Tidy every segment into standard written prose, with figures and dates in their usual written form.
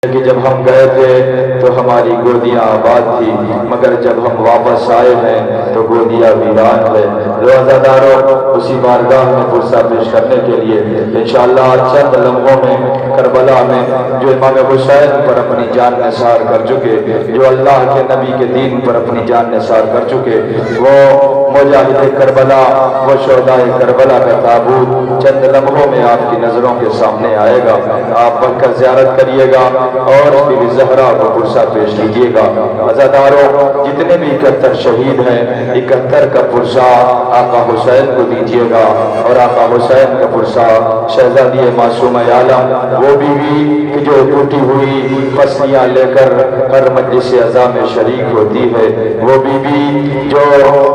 کہ جب ہم گئے تھے تو ہماری گودیاں آباد تھی، مگر جب ہم واپس آئے ہیں تو گودیاں ویران ہے۔ روزاداروں، اسی بارگاہ میں پرسہ پیش کرنے کے لیے انشاءاللہ چند لمحوں میں کربلا میں جو امام حسین پر اپنی جان نثار کر چکے، جو اللہ کے نبی کے دین پر اپنی جان نثار کر چکے، وہ مجاہد کربلا، وہ شہدائے کربلا کا تابوت چند لمحوں میں آپ کی نظروں کے سامنے آئے گا۔ آپ بڑھ کر زیارت کریے گا اور بی بی زہرا کو پرسہ پیش کیجیے گا۔ عزاداروں، جتنے بھی 71 شہید ہیں، 71 کا پرسہ آقا حسین کو دیجیے گا، اور آقا حسین کا پرسہ شہزادی معصومہ عالم، وہ بیوی کہ جو ٹوٹی ہوئی پسلیاں لے کر ہر مجلس عزا میں شریک ہوتی ہے، وہ بیوی جو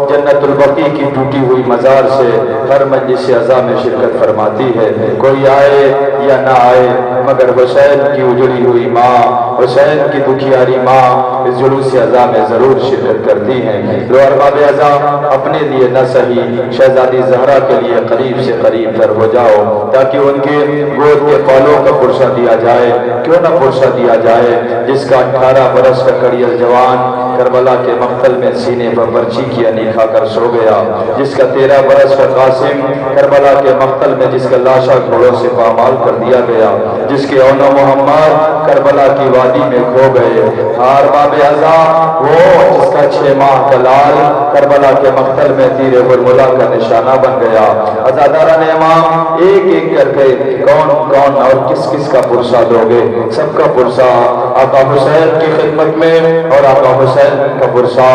جنت البقیع کی ٹوٹی ہوئی مزار سے ہر مجلس عزا میں شرکت فرماتی ہے، کوئی آئے یا نہ آئے مگر حسین کی اجڑی ہوئی ماں، حسین کی دکھیاری ماں اس جلوس عزا میں ضرور شرکت کرتی ہیں۔ لو ارباب عزا، اپنے لیے نہ سہی شہزادی زہرا کے لیے قریب سے قریب تر ہو جاؤ تاکہ ان کے گود کے پالوں کا پرسہ دیا جائے۔ کیوں نہ پرسہ دیا جائے جس کا 18 برس کا کڑیل جوان کربلا کے مقتل میں سینے پر برچی کیا نہیں کھا کر سو گیا، جس کا 13 برس کا قاسم کربلا کے مقتل میں جس کا لاشا گھوڑوں سے پامال کر دیا گیا، جس کے اون و محمد کربلا کی وادی میں کھو گئے، ارباب عزا وہ جس کا 6 ماہ کا لال کربلا کے مقتل میں تیر برملا کا نشانہ بن گیا۔ عزاداران امام، ایک ایک کر کے کون کون اور کس کس کا پرسہ دو گے؟ سب کا پرسہ آقا حسین کی خدمت میں اور آقا حسین کا پرسہ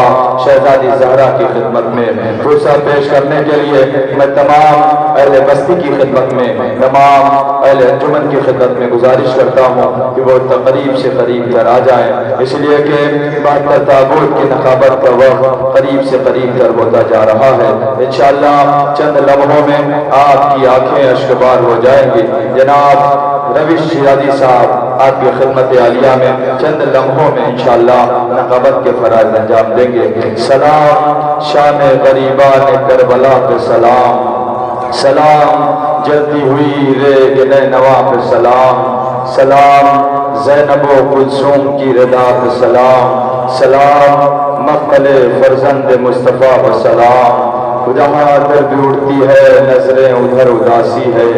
شہزادی زہرا کی خدمت میں پرسہ پیش کرنے کے لیے میں تمام اہل بستی کی خدمت میں، تمام اہل انجمن کی خدمت میں گزارش کرتا ہوں کہ وہ قریب سے قریب تر آ جائیں، اس لیے کہ 72 تابوت کی نقابت کا وقت قریب سے قریب تر ہوتا جا رہا ہے۔ انشاءاللہ چند لمحوں میں آپ کی آنکھیں اشکبار ہو جائیں گی۔ جناب روش شیرازی صاحب آپ کی خدمت عالیہ میں چند لمحوں میں انشاءاللہ نقابت کے فرائض انجام دیں گے۔ سلام شام غریبان کربلا پہ سلام، سلام جلتی ہوئی ریگ نینوا پہ سلام، سلام زینب و کلثوم کی رضا پہ سلام، سلام مقتل فرزند مصطفیٰ پہ سلام۔ جہاں در بھی اڑتی ہے نظریں ادھر اداسی ہے،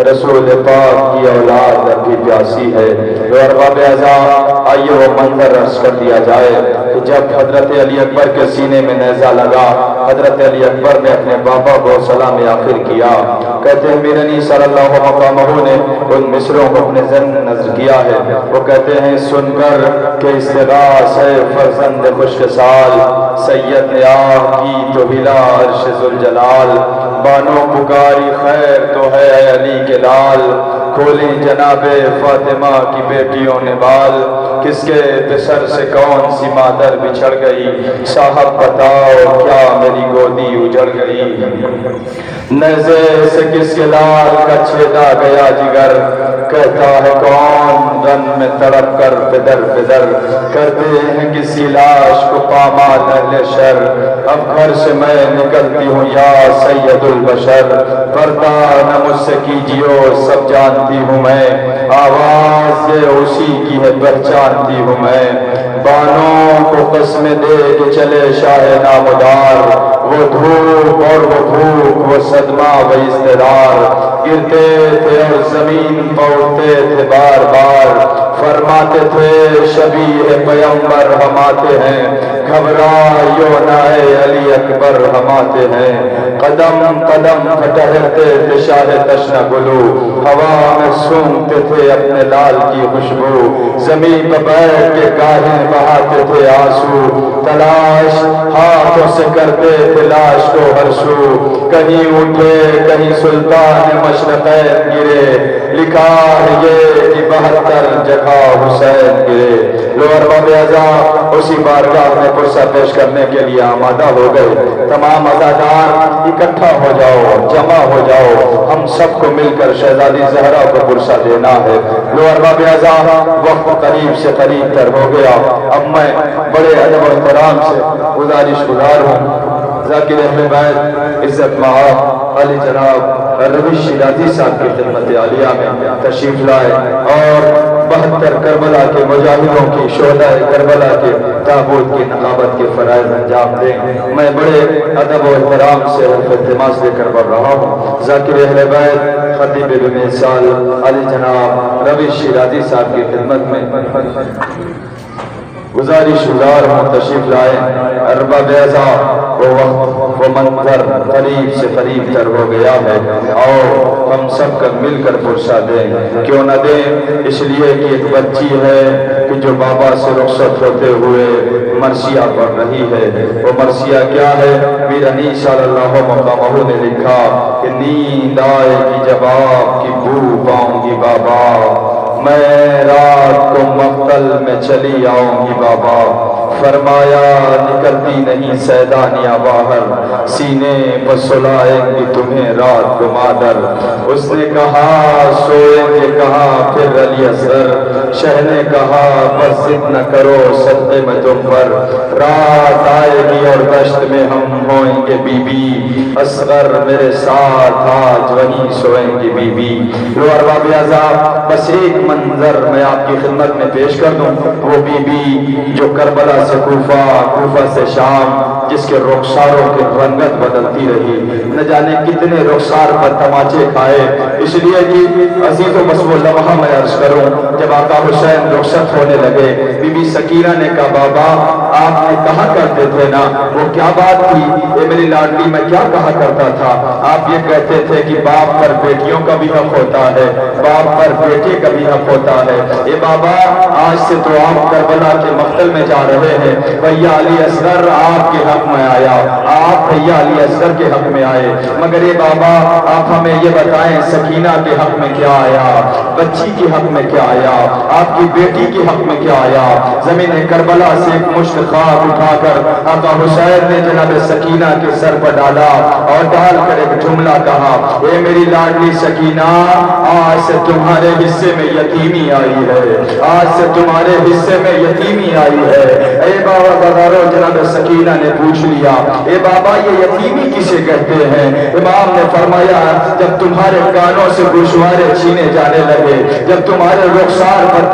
رسول پاک کی اولاد اب بھی پیاسی ہے۔ ارباب عزا، آئیے وہ منظر عرض کر دیا جائے کہ جب حضرت علی اکبر کے سینے میں نیزہ لگا، حضرت علی اکبر نے اپنے بابا کو سلام آخر کیا۔ کہتے ہیں میرنی صلی اللہ مقامہ نے ان مصروں کو اپنے ذہن نظر کیا ہے، وہ کہتے ہیں سن کر کہ استغاث ہے فرزند خشک سال، سید نے آہ کی تو ہلا عرش ذوالجلال، بانو پکاری خیر تو ہے علی کے لال، کھولی جناب فاطمہ کی بیٹیوں نے بال، کس کے بسر سے کون سی مادر بچھڑ گئی، صاحب بتاؤ کیا میری گودی اجڑ گئی، نیزے سے کس کے لال کا چھیدا گیا جگر، کہتا ہے کون رن میں تڑپ کر پدر پدر، کرتے ہیں کسی لاش کو پامال اہل شر، اب گھر سے میں نکلتی ہوں یا سید البشر، پردہ نہ مجھ سے کیجیو سب جانتی ہوں میں، آواز یہ اسی کی ہے پہچانتی ہوں میں، بانوں کو قسم دے کے چلے شاہ نامدار، وہ دھوپ اور وہ بھوک وہ صدمہ و اضطرار، گرتے تھے اور زمین پڑتے تھے بار بار، فرماتے تھے شبیہ پیمبر ہم آتے ہیں، گھبرائیو نہ اے علی اکبر ہم آتے ہیں، قدم قدم پھٹہرتے تھے شاہ تشنہ گلو، ہوا میں سونگتے تھے اپنے لال کی خوشبو، زمین پر بیٹھ کے گاہیں بہاتے تھے آنسو، تلاش ہاتھوں سے کرتے تھے لاش کو ہر سو، کہیں اٹھے کہیں سلطان مشرقین گرے، لکھا ہے یہ کہ 72 جگہ حسین گرے۔ لو ارباب عزا، اسی بارگاہ میں پرسہ پیش کرنے کے لیے آمادہ ہو گئے، تمام عزادار اکٹھا ہو جاؤ، جمع ہو جاؤ، ہم سب کو مل کر شہزادی زہرا کو پرسہ دینا ہے۔ لو ارباب عزا، وقت قریب سے قریب تر ہو گیا، اب میں بڑے ادب و احترام سے گزارش گزار ہوں ذاکر اہل بیت عزت مآب علی جناب رویش شیرازی صاحب کی خدمت عالیہ میں تشریف لائے اور 72 کربلا کے مجاہدوں کی شہداء کربلا کے تابوت کی نقابت کے فرائض انجام دیں۔ میں بڑے ادب و احترام سے حلف التماس لے کر بڑھ رہا ہوں۔ ذاکر اہل بیت خطیب بن سال علی جناب رویش شیرازی صاحب کی خدمت میں گزارش تشریف لائے۔ ارباب بیضا وہ وقت وہ منظر قریب سے قریب تر ہو گیا ہے اور ہم سب کا مل کر فرصہ دیں، کیوں نہ دیں؟ اس لیے کہ ایک بچی ہے کہ جو بابا سے رخصت ہوتے ہوئے مرثیہ پڑھ رہی ہے۔ وہ مرثیہ کیا ہے؟ میر انیس صلی اللہ مقامہ نے لکھا کہ نیند آئے گی جب آپ کی بو پاؤں گی بابا، میں رات کو مقتل میں چلی آؤں گی بابا، فرمایا نکلتی نہیں سیدانیاں باہر، سینے پر سلائیں گی تمہیں رات کو مادر۔ اس نے کہا سوئیں گے کہاں پھر علی اصغر، شہ نے کہا بس ضد نہ کرو صدقے میں تم پر، رات آئے گی اور دشت میں ہم ہوئیں گے بی بی، اصغر میرے ساتھ آج وہیں سوئیں گے بی بی۔ لو ارباب عذاب بس ایک منظر میں آپ کی خدمت میں پیش کر دوں، وہ بی بی جو کربلا سے کوفہ، کوفہ سے شام، جس کے رخساروں کی رنگت بدلتی رہی، نہ جانے کتنے رخسار پر تماچے کھائے۔ اس لیے کہ عزیزوں بس وہ لمحہ میں عرض کروں، جب آقا حسین رخصت ہونے لگے، بی بی سکینہ نے کہا بابا آپ نے کہا کرتے تھے نا، وہ کیا بات تھی؟ اے میری لاڈلی میں کیا کہا کرتا تھا؟ آپ یہ کہتے تھے کہ باپ پر بیٹیوں کا بھی حق ہوتا ہے، باپ پر بیٹے کا بھی حق ہوتا ہے۔ اے بابا آج سے تو آپ کربلا کے مقتل میں جا رہے ہیں، بھیا علی اصغر آپ کے حق میں آیا، آپ بھیا علی اصغر کے حق میں آئے، مگر اے بابا آپ ہمیں یہ بتائیں سکینہ کے حق میں کیا آیا، بچی کے حق میں کیا آیا، آپ کی بیٹی کے حق میں کیا آیا؟ زمین کربلا سے ایک مشت خاک اٹھا کر آقا حسین نے جناب سکینہ کے سر پر ڈالا اور ڈال کر ایک جملہ کہا، اے میری لاڈلی سکینہ آج سے تمہارے حصے میں یتیمی آئی ہے، آج سے تمہارے حصے میں یتیمی آئی ہے۔ اے بابا بازاروں جناب سکینہ نے پوچھ لیا، اے بابا یہ یتیمی کسے کہتے ہیں؟ امام نے فرمایا جب تمہارے کانوں سے گوشوارے چھینے جانے لگے، جب تمہارے رخسار پر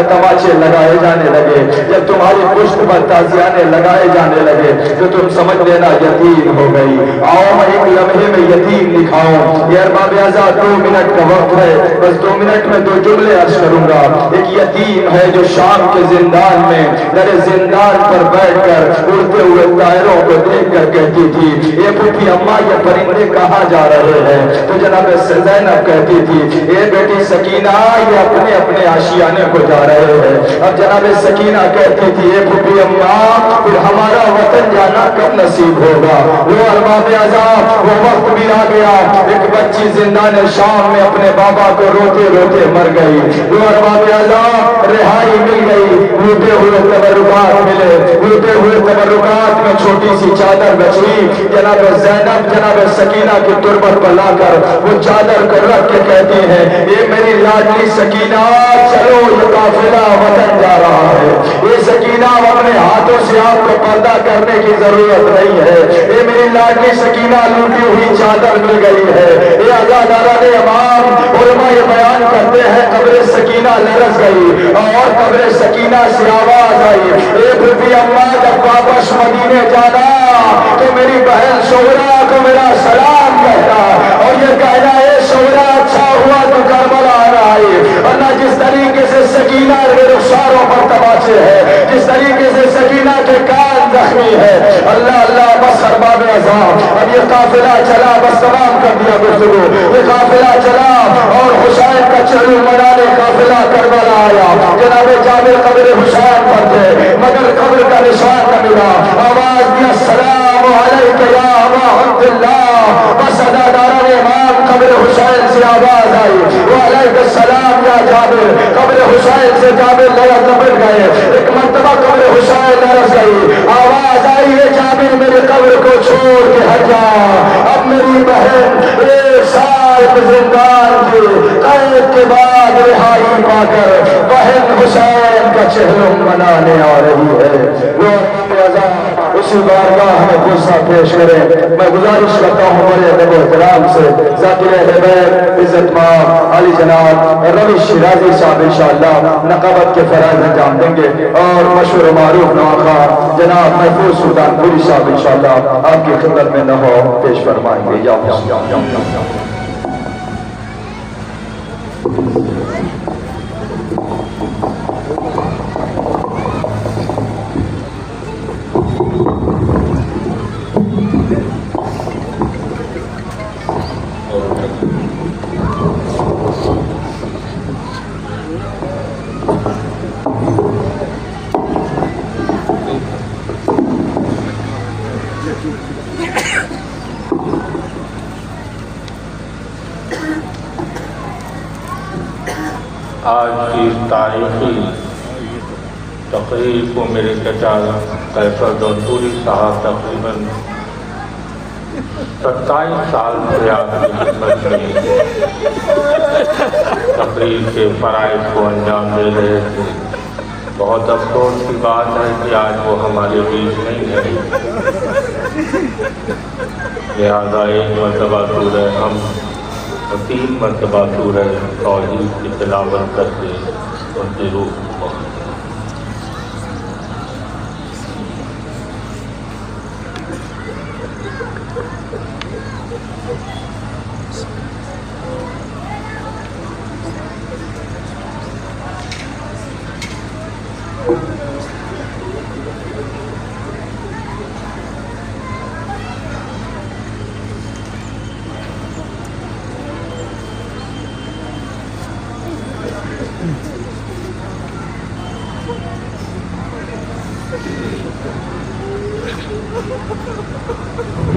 تماچے لگائے جانے لگے، جب تمہاری پشت پر تازیانے لگائے جانے لگے، تو تم سمجھ لینا یتیم ہو گئی۔ آؤ میں ایک لمحے میں یتیم دکھاؤں، یہ ارباب اعزاز 2 منٹ کا وقت ہے، بس 2 منٹ میں 2 جملے عرض کروں گا۔ ایک یتیم ہے جو شام کے زندان میں در زندان پر بیٹھ کر اڑتے ہوئے طائروں کو دیکھ کر کہتی تھی، اے پھوپھی اماں یہ پرندے کہاں جا رہے ہیں؟ تو جناب زینب کہتی تھی، اے بیٹی سکینہ یہ اپنے اپنے آشیانے کو جا رہے ہیں۔ اب جناب سکینہ کہتی تھی، اے پھوپھی اماں پھر ہمارا وطن جانا کب نصیب ہوگا؟ وہ ارباب عذاب وہ وقت بھی آ گیا، ایک بچی زندان شام میں اپنے بابا کو روتے روتے مر گئی، وہ ارباب عذاب رہائی مل گئی، لوٹے ہوئے تبرکات ملے، لوٹے ہوئے تبرکات میں چھوٹی سی چادر بچی، جناب زینب جناب سکینہ کی تربت پر لا کر وہ چادر کو رکھ کے کہتی ہیں، اے میری لاڈلی سکینہ چلو یہ قافلہ وطن جا رہا ہے۔ یہ سکینہ اپنے ہاتھوں سے آپ کو پردہ کرنے کی ضرورت نہیں ہے، اے میری لاڈلی سکینہ لوٹی ہوئی چادر مل گئی ہے۔ اے عزاداران امام علماء یہ بیان کرتے ہیں قبر سکینہ لرز گئی اور قبر سکینہ سے آواز آئی، اے پھوپھی اماں جب واپس مدینے جانا تو میری بہن شہرا کو میرا سلام کہتا اور یہ کہنا ہے شہرا اچھا ہوا تو کربلا آنا آئی، ورنہ جس طریقے سے سکینہ کے رخساروں پر تماچے ہے، جس طریقے سے سکینہ کے کان زخمی ہے، اللہ اللہ بس ارباب عذاب اب یہ قافلہ چلا، بس تمام کر دیا گفتگو، یہ قافلہ چلا اور حسین کا چلو منانے قافلہ کربلا آیا، جناب جابر قبر حسین پر تھے مگر قبر کا نشان نہ ملا، آواز دیا السلام علیک یا ابا عبداللہ، بس اداداران امام قبر حسین سے آواز آئی، وعلیک السلام یا جابر، قبر حسین سے جابر لپٹ گئے، ایک مرتبہ قبر حسین لرز گئی، آواز آئی ہے جابر میرے قبر کو چھوڑ کے ہٹ جا، اب میری بہن ایک سال زندان کی قید کے بعد رہائی پا کر بہن حسین کا چہرہ منانے آ رہی ہے۔ وہ اسی بارگاہ میں بوسہ پیش کریں۔ میں گزارش کرتا ہوں بڑے ادب و احترام سے ذاکر اہل بیت عزت مآب علی جناب رویش شیرازی صاحب انشاءاللہ نقابت کے فرائض انجام دیں گے، اور مشہور و معروف نواخوان جناب محفوظ سلطان پوری صاحب انشاءاللہ آپ کی خدمت میں نحو پیش فرمائیں گے۔ یا آج کی تاریخی تقریب کو میرے چچا کیفر دونپوری صاحب تقریباً 27 سال سے آپ کی خدمت میں تقریب کے فرائض کو انجام دے رہے تھے۔ بہت افسوس کی بات ہے کہ آج وہ ہمارے بیچ نہیں ہے، لہذا ایک مرتبہ سورہ ہم 3 مرتبہ سورہ توحید کی تلاوت کر کے ان کی روح کو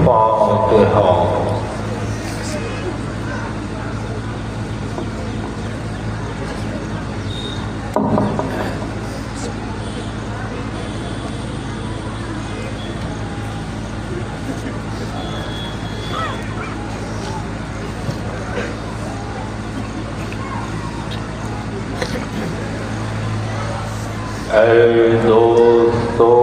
فاتحہ۔ اے دوستو،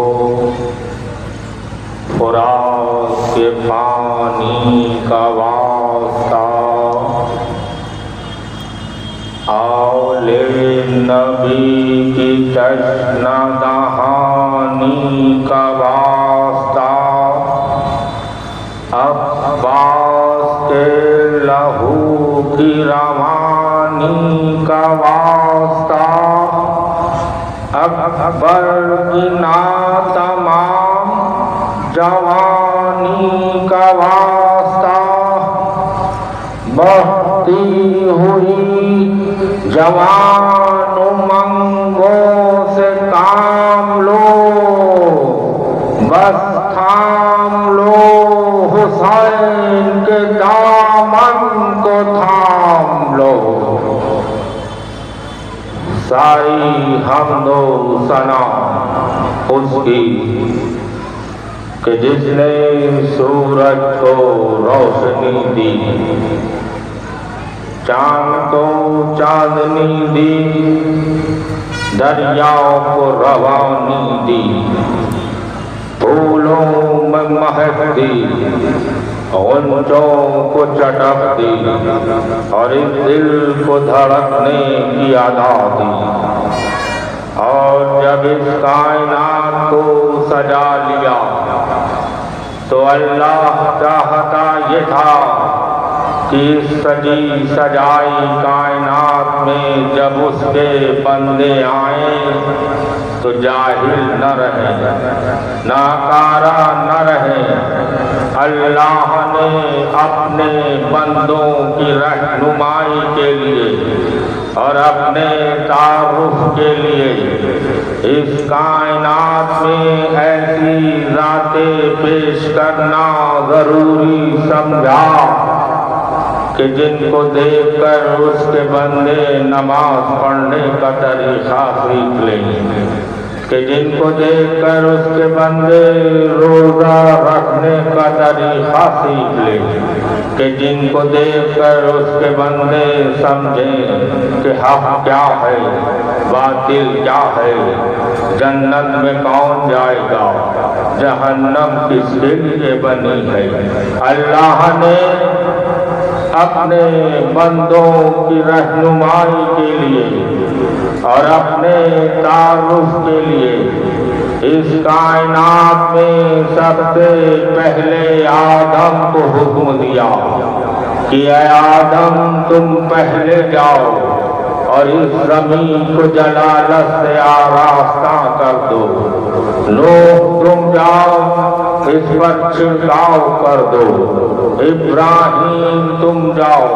فرات کے پانی کا واسطہ، آؤ لے نبی کی تشنہ دہانی کا واسطہ، عباس کے لہو کی روانی کا واسطہ، اکبر کی ناتمام جوانی کا واسطہ، بہتی ہوئی جوان امنگوں سے کام لو، بس تھام لو حسین کے دامن کو تھام لو، ساری حمد و ثنا اس کی کہ جس نے سورج کو روشنی دی، چاند کو چاندنی دی، دریاؤں کو روانی دی، پھولوں میں مہک دی، غنچوں کو چٹک دی، اور اس دل کو دھڑکنے کی ادا دی، اور جب اس کائنات کو سجا لیا تو اللہ چاہتا یہ تھا کہ اس سجی سجائی کائنات میں جب اس کے بندے آئیں تو جاہل نہ رہیں، ناکارہ نہ رہیں۔ اللہ نے اپنے بندوں کی رہنمائی کے لیے اور اپنے تعارف کے لیے اس کائنات میں ایسی ذاتیں پیش کرنا ضروری سمجھا کہ جن کو دیکھ کر اس کے بندے نماز پڑھنے کا طریقہ سیکھ لیں۔ کہ جن کو دیکھ کر اس کے بندے روزہ رکھنے کا طریقہ سیکھ لے، کہ جن کو دیکھ کر اس کے بندے سمجھیں کہ حق کیا ہے باطل کیا ہے، جنت میں کون جائے گا، جہنم کس کے لیے بنی ہے۔ اللہ نے اپنے بندوں کی رہنمائی کے لیے اور اپنے تعارف کے لیے اس کائنات میں سب سے پہلے آدم کو حکم دیا کہ اے آدم تم پہلے جاؤ اور اس زمین کو جلالت سے آراستہ کر دو، نوح تم جاؤ اس پر چھڑکاؤ کر دو، ابراہیم تم جاؤ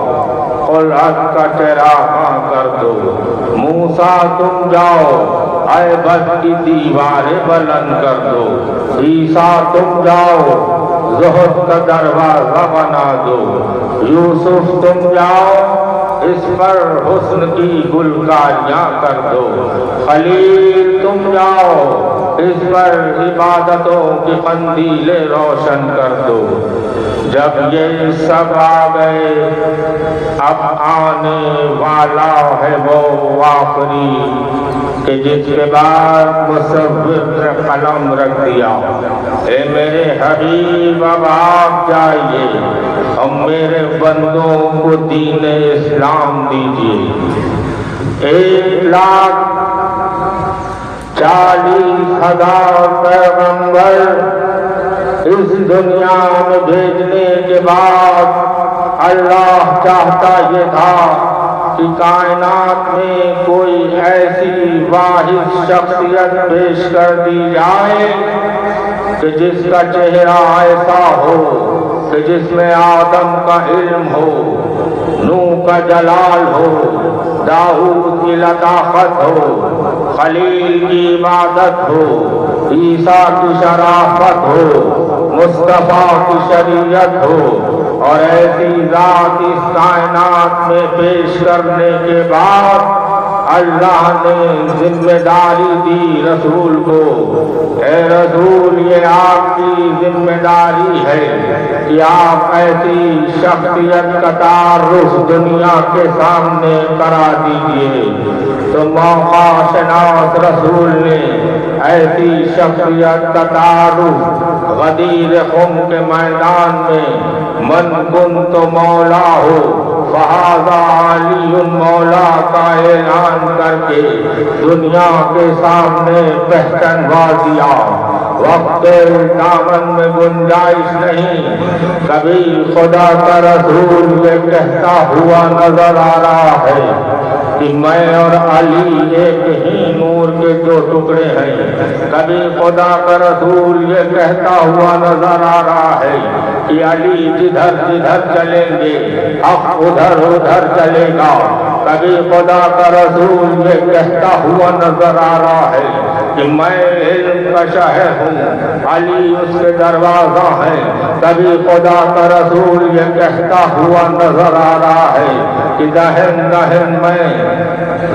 خلعت کا چراغاں کر دو، موسیٰ تم جاؤ عیبت کی دیواریں بلند کر دو، عیسیٰ تم جاؤ زہد کا دروازہ بنا دو، یوسف تم جاؤ اس پر حسن کی گلکاریاں کر دو، خلیل تم جاؤ اس پر عبادتوں کی قندیلیں روشن کر دو۔ جب یہ سب آ گئے اب آنے والا ہے وہ آخری کہ جس کے بعد مصور نے قلم رکھ دیا، اے میرے حبیب اب آپ جائیے اور میرے بندوں کو دین اسلام دیجیے۔ 1,40,000 پیغمبر اس دنیا میں بھیجنے کے بعد اللہ چاہتا یہ تھا کہ کائنات میں کوئی ایسی واحد شخصیت پیش کر دی جائے کہ جس کا چہرہ ایسا ہو کہ جس میں آدم کا علم ہو، نوح کا جلال ہو، داؤد کی لطافت ہو، خلیل کی عبادت ہو، عیسیٰ کی شرافت ہو، مصطفیٰ کی شریعت ہو، اور ایسی ذات اس کائنات میں پیش کرنے کے بعد اللہ نے ذمہ داری دی رسول کو، اے رسول یہ آپ کی ذمہ داری ہے کہ آپ ایسی شخصیت کا تعارف دنیا کے سامنے کرا دیجئے۔ تو موقع شناس رسول نے ایسی شخصیت کا تعارف غدیر خم کے میدان میں من کنت مولا ہو فہذا علی مولا کا اعلان کر کے دنیا کے سامنے پہچنوا دیا۔ وقت دامن میں گنجائش نہیں، کبھی خدا کا رسول یہ کہتا ہوا نظر آ رہا ہے کہ میں اور علی ایک ہی نور کے دو ٹکڑے ہیں، کبھی خدا کا رسول یہ کہتا ہوا نظر آ رہا ہے کہ علی جدھر جدھر چلیں گے حق ادھر ادھر چلے گا، کبھی خدا کا رسول یہ کہتا ہوا نظر آ رہا ہے کہ میں علم کا شہر ہوں، علی اس کے دروازہ ہے، کبھی خدا کا رسول یہ کہتا ہوا نظر آ رہا ہے کہ دہن دہن میں،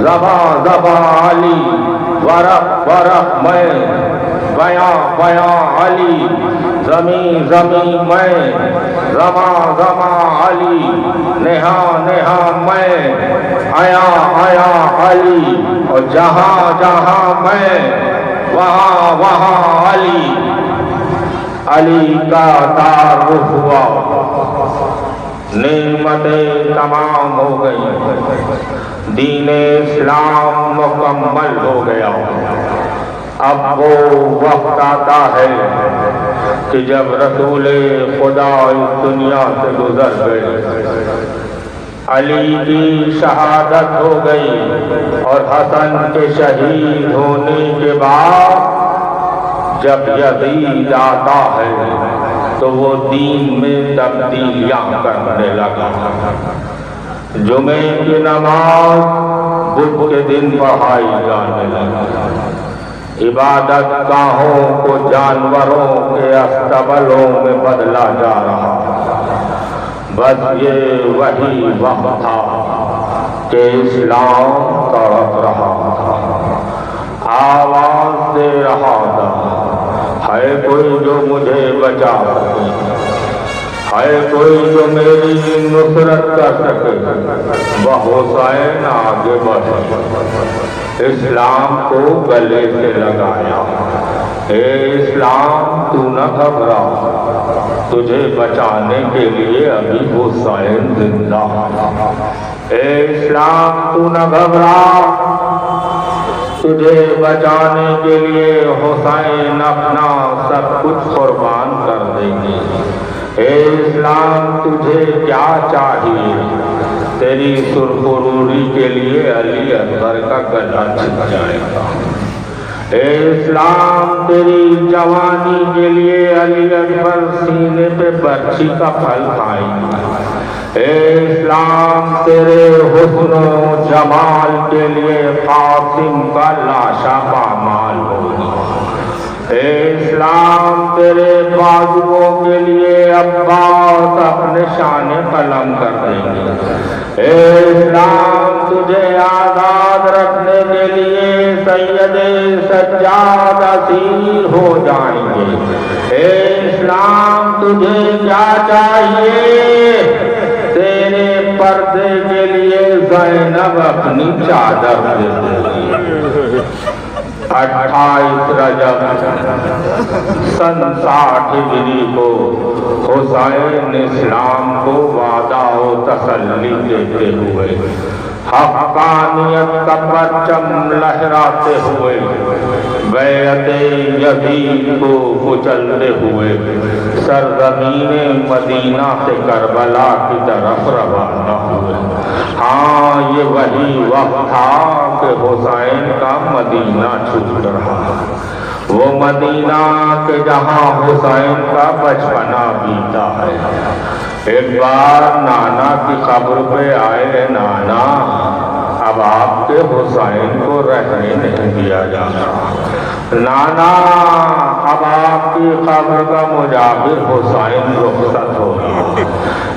زباں زباں علی، ورق ورق میں، بیاں بیاں علی، زمین زمین میں، زماں زماں علی، نہا نہا میں، آیا آیا علی، اور جہاں جہاں میں وہاں وہاں علی۔ علی کا تعارف ہوا، نعمتیں تمام ہو گئی، دین اسلام مکمل ہو گیا۔ اب وہ وقت آتا ہے کہ جب رسول خدا اس دنیا سے گزر گئے، علی کی شہادت ہو گئی، اور حسن کے شہید ہونے کے بعد جب یزید آتا ہے تو وہ دین میں تبدیلیاں کرنے لگا۔ جمعے کی نماز بدھ کے دن پڑھائی جانے لگی، عبادت گاہوں کو جانوروں کے استبلوں میں بدلا جا رہا۔ بس یہ وہی وقت تھا کہ اسلام تڑپ رہا تھا۔ آواز دے رہا تھا، ہے کوئی جو مجھے بچا سکے، ہے کوئی جو میری نصرت کر سکے، وہ حسین آگے بڑھ اسلام کو گلے سے لگایا۔ اے اسلام تو نہ گھبرا، تجھے بچانے کے لیے ابھی حسین زندہ۔ اے اسلام تو نہ گھبرا، تجھے بچانے کے لیے حسین اپنا سب کچھ قربان کر دیں گے۔ اے اسلام تجھے کیا چاہیے؟ تیری سرخروری کے لیے علی اکبر کا گلا چھپ جائے گا۔ اے اسلام تیری جوانی کے لیے علی اکبر سینے پہ برچھی کا پھل کھائیں گے۔ اے اسلام تیرے حسن و جمال کے لیے قاسم کا لاشا پامال ہوگی۔ اے اسلام تیرے بازوؤں کے لیے عباس اپنے شان قلم کر دیں گے۔ اے اسلام تجھے آزاد رکھنے کے لیے سید سجاد اسیر ہو جائیں گے۔ اے اسلام تجھے کیا چاہیے؟ تیرے پردے کے لیے زینب اپنی چادر دے دے گی۔ 28 رجب سن 60 ہجری کو حسین اسلام کو وعدہ و تسلی دیتے ہوئے، حقانیت کا پرچم لہراتے ہوئے، بیعت یزید کو کچلتے ہوئے سرزمین مدینہ سے کربلا کی طرف روانہ ہوئے۔ ہاں یہ وہی وقت تھا کہ حسین کا مدینہ چھوٹ رہا، وہ مدینہ کہ جہاں حسین کا بچپنا بیتا ہے۔ ایک بار نانا کی قبر پہ آئے، نانا اب آپ کے حسین کو رہنے نہیں دیا جاتا، نانا اب آپ کی قبر کا مجاور حسین رخصت ہو گیا۔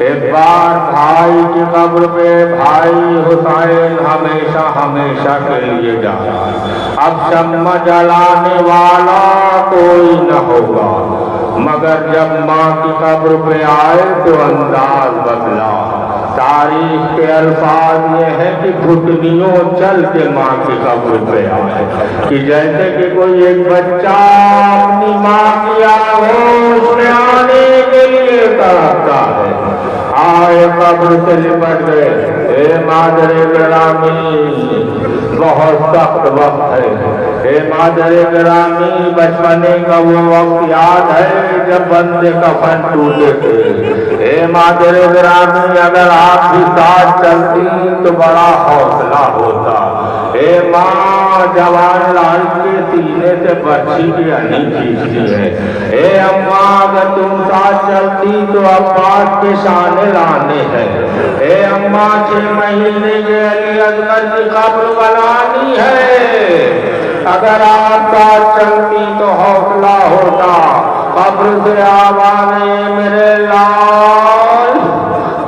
ایک بار بھائی کی قبر پہ بھائی حسین ہمیشہ ہمیشہ کے لیے جانا، اب شمع جلانے والا کوئی نہ ہوگا، مگر جب ماں کی قبر پہ آئے تو انداز بدلا۔ تاریخ کے الفاظ یہ ہے کہ گھٹنیوں چل کے ماں کی قبر پہ آئے، کہ جیسے کہ کوئی ایک بچہ اپنی ماں کی آغوش میں آنے کے لیے تڑپتا ہے۔ آئے قبر سے لپٹ گئے، اے مادر گرامی بہت سخت وقت ہے، اے مادر گرامی بچپنے کا وہ وقت یاد ہے جب بندے کفن ٹوٹے تھے۔ اے مادر گرامی اگر آپ بھی ساتھ چلتی تو بڑا حوصلہ ہوتا۔ اے ماں جوان لال کے سینے سے برچھی کی ہنی کھینچتی ہے۔ اے اماں اگر تم ساتھ چلتی تو عباس کے شان لانے ہیں۔ اے اماں 6 مہینے کے علی اکبر کی قبر بنانی ہے، اگر آپ ساتھ چلتی تو حوصلہ ہوتا۔ قبر سے آوانے میرے لال،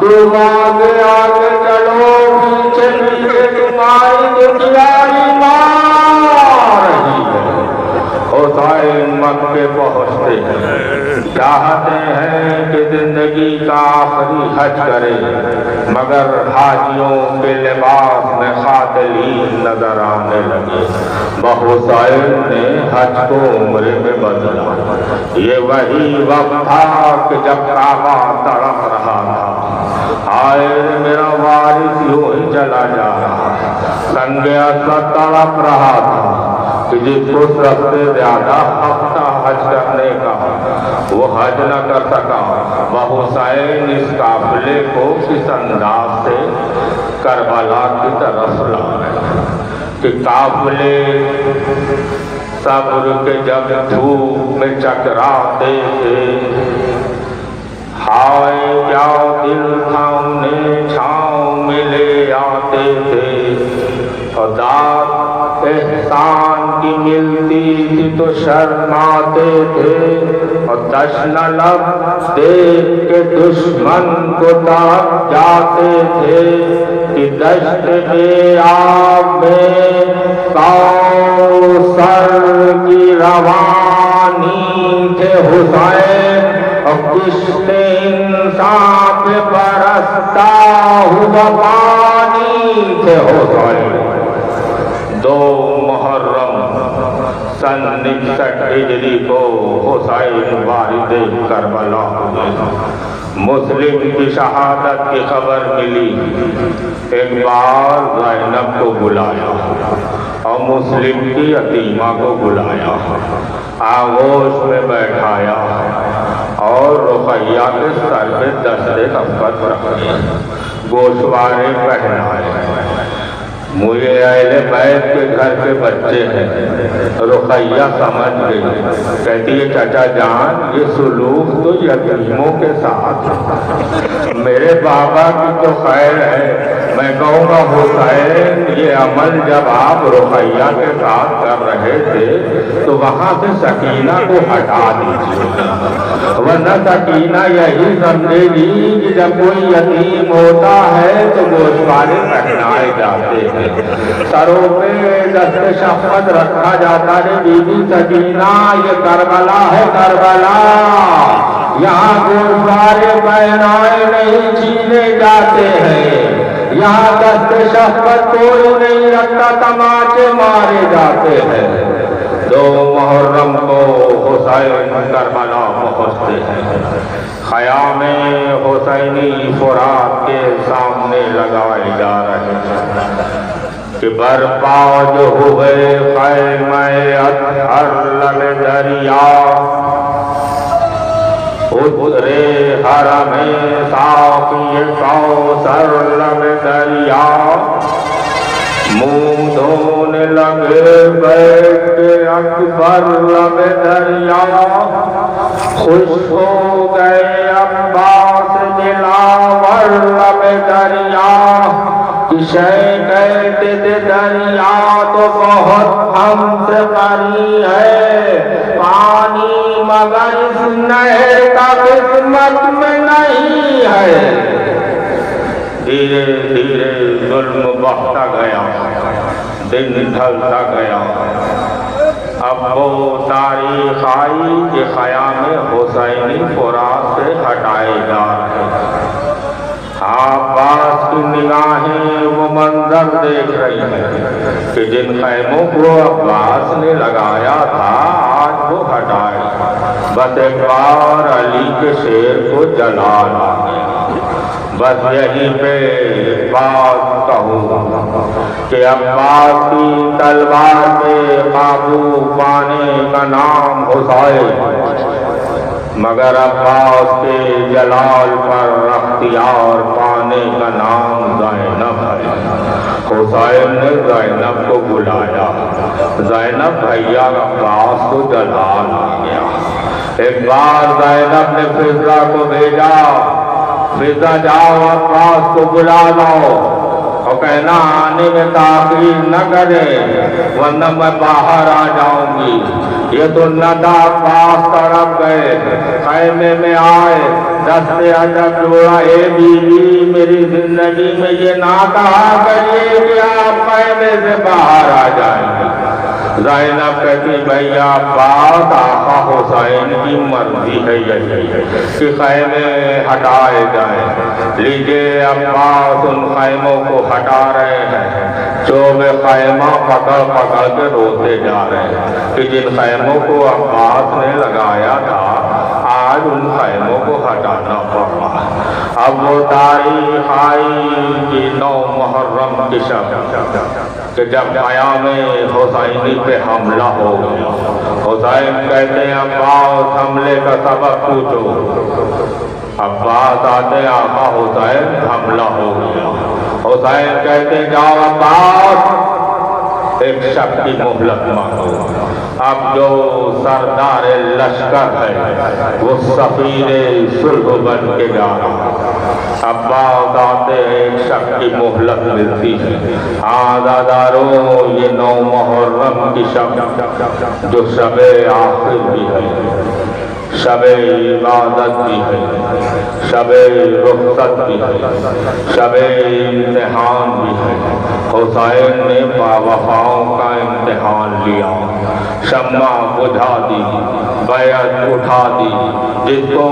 تم آگے آگے چلو، پیچھے پیچھے تمہاری دنیاری ماں رہی ہے۔ حسین مکے پہنچتے ہیں، چاہتے ہیں کہ زندگی کا آخری حج کرے، مگر حاجیوں کے لباس میں خاتلین نظر آنے لگے۔ حسین نے حج کو عمرے میں بدلا۔ یہ وہی وقت تھا کہ جب کعبہ تڑپ رہا تھا، آئے میرا وارث یوں ہی چلا جا رہا، سنگ اسد تڑپ رہا تھا کہ جس کو سب سے زیادہ ہفتہ حج کرنے کا وہ حج نہ کر سکا۔ حسین اس قافلے کو کس انداز سے کربلا کی طرف لائے کہ قافلے صبر کے جب دھوپ میں چکراتے تھے، ہائے کیا دل تھا انہیں چھاؤں میں لے آتے تھے، اور داد احسان کی ملتی تھی تو شرماتے تھے، اور تشنہ لب دیکھ کے دشمن کو تڑپ جاتے تھے۔ کہ دشت میں آب میں کوثر کی روانی تھے حسین، اور کشت انسان پہ برستا ہوا پانی تھے حسین۔ 2 محرم سن 61 ہجری کو حسین وارد کربلا ہوئے۔ مسلم کی شہادت کی خبر ملی، ایک بار زینب کو بلایا اور مسلم کی یتیمہ کو بلایا، آغوش میں بیٹھایا اور رقیہ کے سر پہ دست رفعت رکھے، گوشوارے پہنائے۔ مجھے اہل بیت کے گھر کے بچے ہیں۔ رقیہ سمجھ گئی، کہتی ہے چچا جان یہ سلوک تو یتیموں کے ساتھ ہے، میرے بابا کی تو خیر ہے، میں کہوں گا حسین یہ عمل جب آپ رقیہ کے ساتھ کر رہے تھے تو وہاں سے سکینہ کو ہٹا دیجیے، ورنہ سکینہ یہی سمجھے گی کہ جب کوئی یتیم ہوتا ہے تو گوشوارے پہنائے جاتے ہیں، سروں پہ دست شفقت رکھا جاتا ہے۔ بی بی سکینہ یہ کربلا ہے، کربلا یہاں گوشوارے پہنائے نہیں چھینے جاتے ہیں، یہاں دست شفقت کوئی نہیں رکھتا، تماچے مارے جاتے ہیں۔ 2 محرم کو حسین کربلا پہنچتے ہیں، خیام حسینی فرات کے سامنے لگائے جا رہے ہیں کہ برپا جو ہوئے خیمہ اطہر لب دریا، اترے حرم ساقی کوثر لب دریا، منہ دھونے لگے بیٹھ کے اکبر لب دریا، خوش ہو گئے عباس دلاور لب دریا، کشے کہتے تھے دریا تو بہت ہم سے قریب ہے، پانی مگر اس نہر کا قسمت میں نہیں ہے۔ دھیرے دھیرے ظلم بڑھتا گیا، دن ڈھلتا گیا، اب وہ تاریخ آئی کہ خیام حسینی فرات سے ہٹائے جا رہے ہیں۔ عباس کی نگاہیں وہ منظر دیکھ رہی ہیں کہ جن خیموں کو عباس نے لگایا تھا آج وہ ہٹائے، بس ایک بار علی کے شیر کو جلا لا گیا۔ بس یہیں پہ بات کہوں کہ عباس کی تلوار پہ قابو پانے کا نام حسین، مگر عباس کے جلال پر اختیار پانے کا نام زینب ہے۔ حسین نے زینب کو بلایا، زینب بھیا عباس کو جلال آ گیا۔ ایک بار زینب نے فضہ کو بھیجا، فضہ جاؤ عباس کو بلا لاؤ اور کہنا آنے میں تاخیر نہ کرے ورنہ میں باہر آ جاؤں گی۔ یہ تو ندہ عباس طرف گئے، خیمے میں آئے، دست ادب جوڑا، اے بیوی میری زندگی میں یہ نہ کہا کریے کہ آپ خیمے سے باہر آ جائیں گے۔ زینب کہتی بھیا عباس آقا حسین کی مرضی ہے یہی کہ خیمے ہٹائے جائیں۔ لیجئے عباس ان خیموں کو ہٹا رہے ہیں، چوب خیمہ پکڑ پکڑ کے روتے جا رہے ہیں کہ جن خیموں کو عباس نے لگایا تھا آج ان خیموں کو ہٹانا پڑ رہا ہے۔ اب وہ تاریخ آئی کہ 9 محرم کی شب کہ جب قیام حسینی پہ حملہ ہو گیا۔ حسین کہتے ہیں عباس حملے کا سبب پوچھو، عباس آتے ہیں آقا حسین حملہ ہو گیا۔ حسین کہتے ہیں جاؤ عباس ایک شب کی مہلت مانگو، اب جو سردار لشکر ہے وہ سفیر صلح بن کے جا رہا ہے۔ عباس آتے ہیں، ایک شب کی مہلت ملتی ہے۔ عزاداروں یہ 9 محرم کی شب جو شب آخر بھی ہے، شب عبادت بھی ہے، شب رخصت بھی ہے، شب امتحان بھی ہے۔ حسین نے باوفاؤں کا امتحان لیا، شمع بجھا دی، بیعت اٹھا دی، جس کو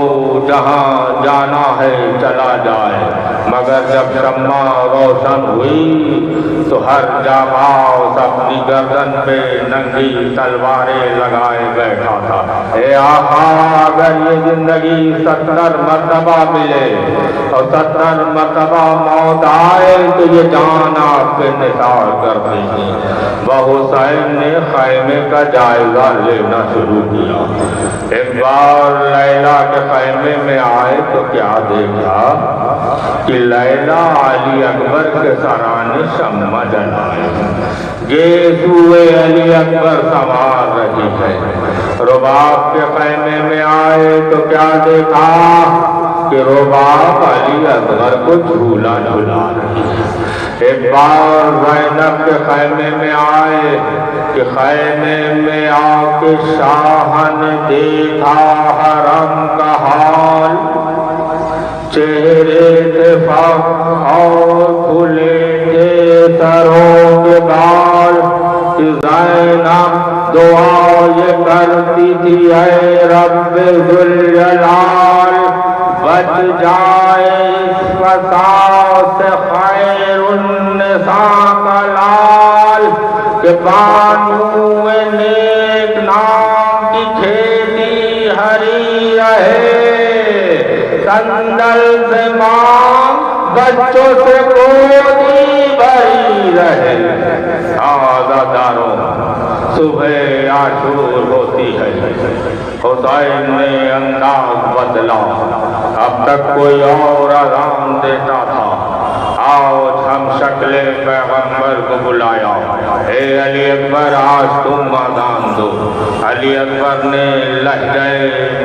جہاں جانا ہے چلا جائے، مگر جب شمع روشن ہوئی تو ہر جانباز اپنی گردن پہ ننگی تلواریں لگائے بیٹھا تھا۔ اے آقا، اگر یہ زندگی 70 مرتبہ ملے اور 70 مرتبہ موت آئے تو یہ جان آپ کے نثار کر دیں گے۔ وہ حسین نے خیمے کا جائزہ لینا شروع کیا۔ ایک بار لیلا کے خیمے میں آئے تو کیا دیکھا کہ لیلا علی اکبر کے سرانے شمع جلائے، گیسوئے علی اکبر سنوار رہی ہے۔ رباب کے خیمے میں آئے تو کیا دیکھا کہ رباب علی اکبر کو جھولا جھلا رہی ہے۔ ایک بار زینب کے خیمے میں آئے کہ خیمے میں آ کے شاہ نے دیکھا حرم کا حال، چہرے تھے فخر اور کھلے تھے سروں کے بال۔ زینب دعا یہ کرتی تھی، اے رب ذوالجلال، بچ جائے اس فساد سے خیر النساء کا لال، کہ بانو نیک نام کی کھیتی ہری رہے، سندل سے ماں بچوں سے گودی بھری رہے۔ عزاداروں، صبح عاشور ہوتی ہے، حسین نے انداز بدلا، اب تک کوئی اور اذان دیتا تھا، آج ہم شکل پیغمبر کو بلایا، اے علی اکبر آج تم اذان دو۔ علی اکبر نے لہجہ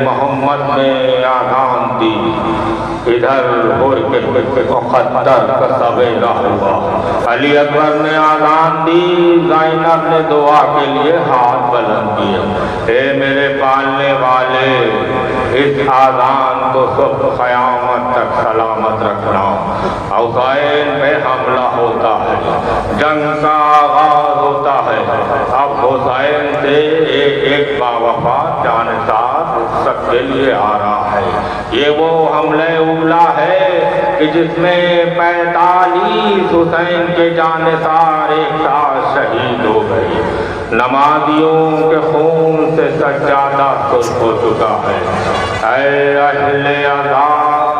محمد میں اذان دی۔ ادھر ہو کے مقدر کا سویرا ہوا، علی اکبر نے اذان دی، زینب نے دعا کے لیے ہاتھ بلند کیے۔ اے میرے پالنے والے، اس اذان کو صبح قیامت تک سلامت رکھنا۔ حسین پہ حملہ ہوتا ہے، جنگ کا آغاز ہوتا ہے، اب حسین سے ایک باوفا جانسار سب کے لیے آ رہا ہے۔ یہ وہ حملہ اولا ہے کہ جس میں 45 حسین کے جانسار ایک ساتھ شہید ہو گئے۔ نمازیوں کے خون سے سجادہ سرخ ہو چکا ہے۔ اے اہل عذاب،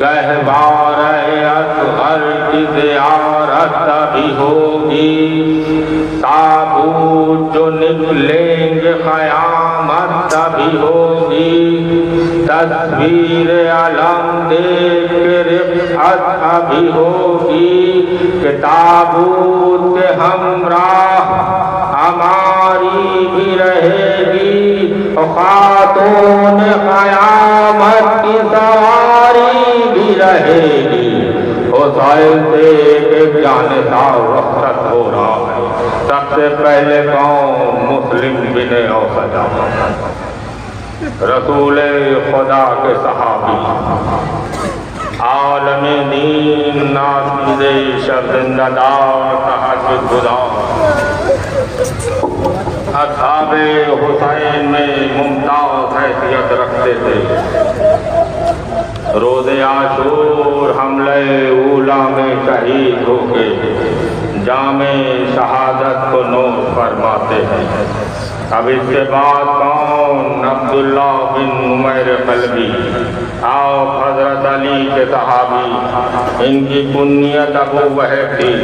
گہوار اصغر کی زیارت ابھی ہوگی، تابوت جو نکلیں گے قیامت ابھی ہوگی، تصویر علم دیکھ کے رفعت ابھی ہوگی، کہ تابوت کے ہمراہ ہماری بھی رہے گی، خاتون قیامت کی سواری بھی رہے گی۔ حسین سے ایک جانسار رخصت ہو رہا ہے۔ سب سے پہلے قوم مسلم بن اوسط، رسول خدا کے صحابی، عالم دین، ناصر شب زندہ دار، تہجد گزار، اصحاب حسین میں ممتاز حیثیت رکھتے تھے۔ روز عاشور حملہ اولا میں شہید ہو کے جام شہادت کو نوش فرماتے ہیں۔ اب اس کے بعد کون؟ عبداللہ بن عمیر قلبی، آپ حضرت علی کے صحابی، ان کی کنیت ابو وہب تھی۔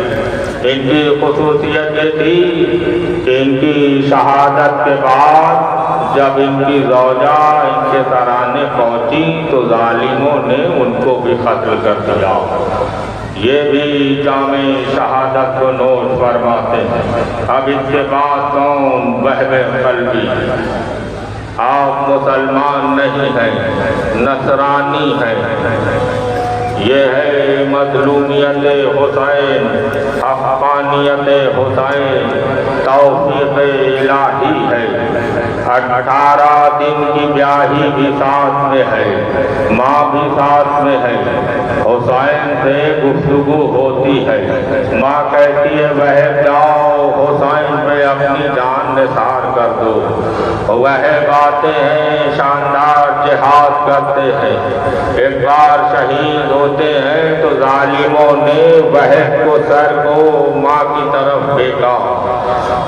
ان کی خصوصیت یہ تھی کہ ان کی شہادت کے بعد جب ان کی زوجہ ان کے سرانے پہنچی تو ظالموں نے ان کو بھی قتل کر دیا۔ یہ بھی جامع شہادت کو نوش فرماتے ہیں۔ اب اس کے بعد کون؟ وہب قلبی، آپ مسلمان نہیں ہیں، نصرانی ہیں۔ یہ ہے مظلومیت حسین، حقانیت حسین، توفیق الہی ہے۔ 18 دن کی بیاہی بھی ساتھ میں ہے، ماں بھی ساتھ میں ہے، حسین سے گفتگو ہوتی ہے، ماں کہتی ہے وہ جاؤ حسین پہ اپنی جان نثار کر دو، وہ باتیں ہیں شاندار جہاد کرتے ہیں، ایک بار شہید ہوتے ہیں تو ظالموں نے وحد کو سر کو ماں کی طرف پھینکا،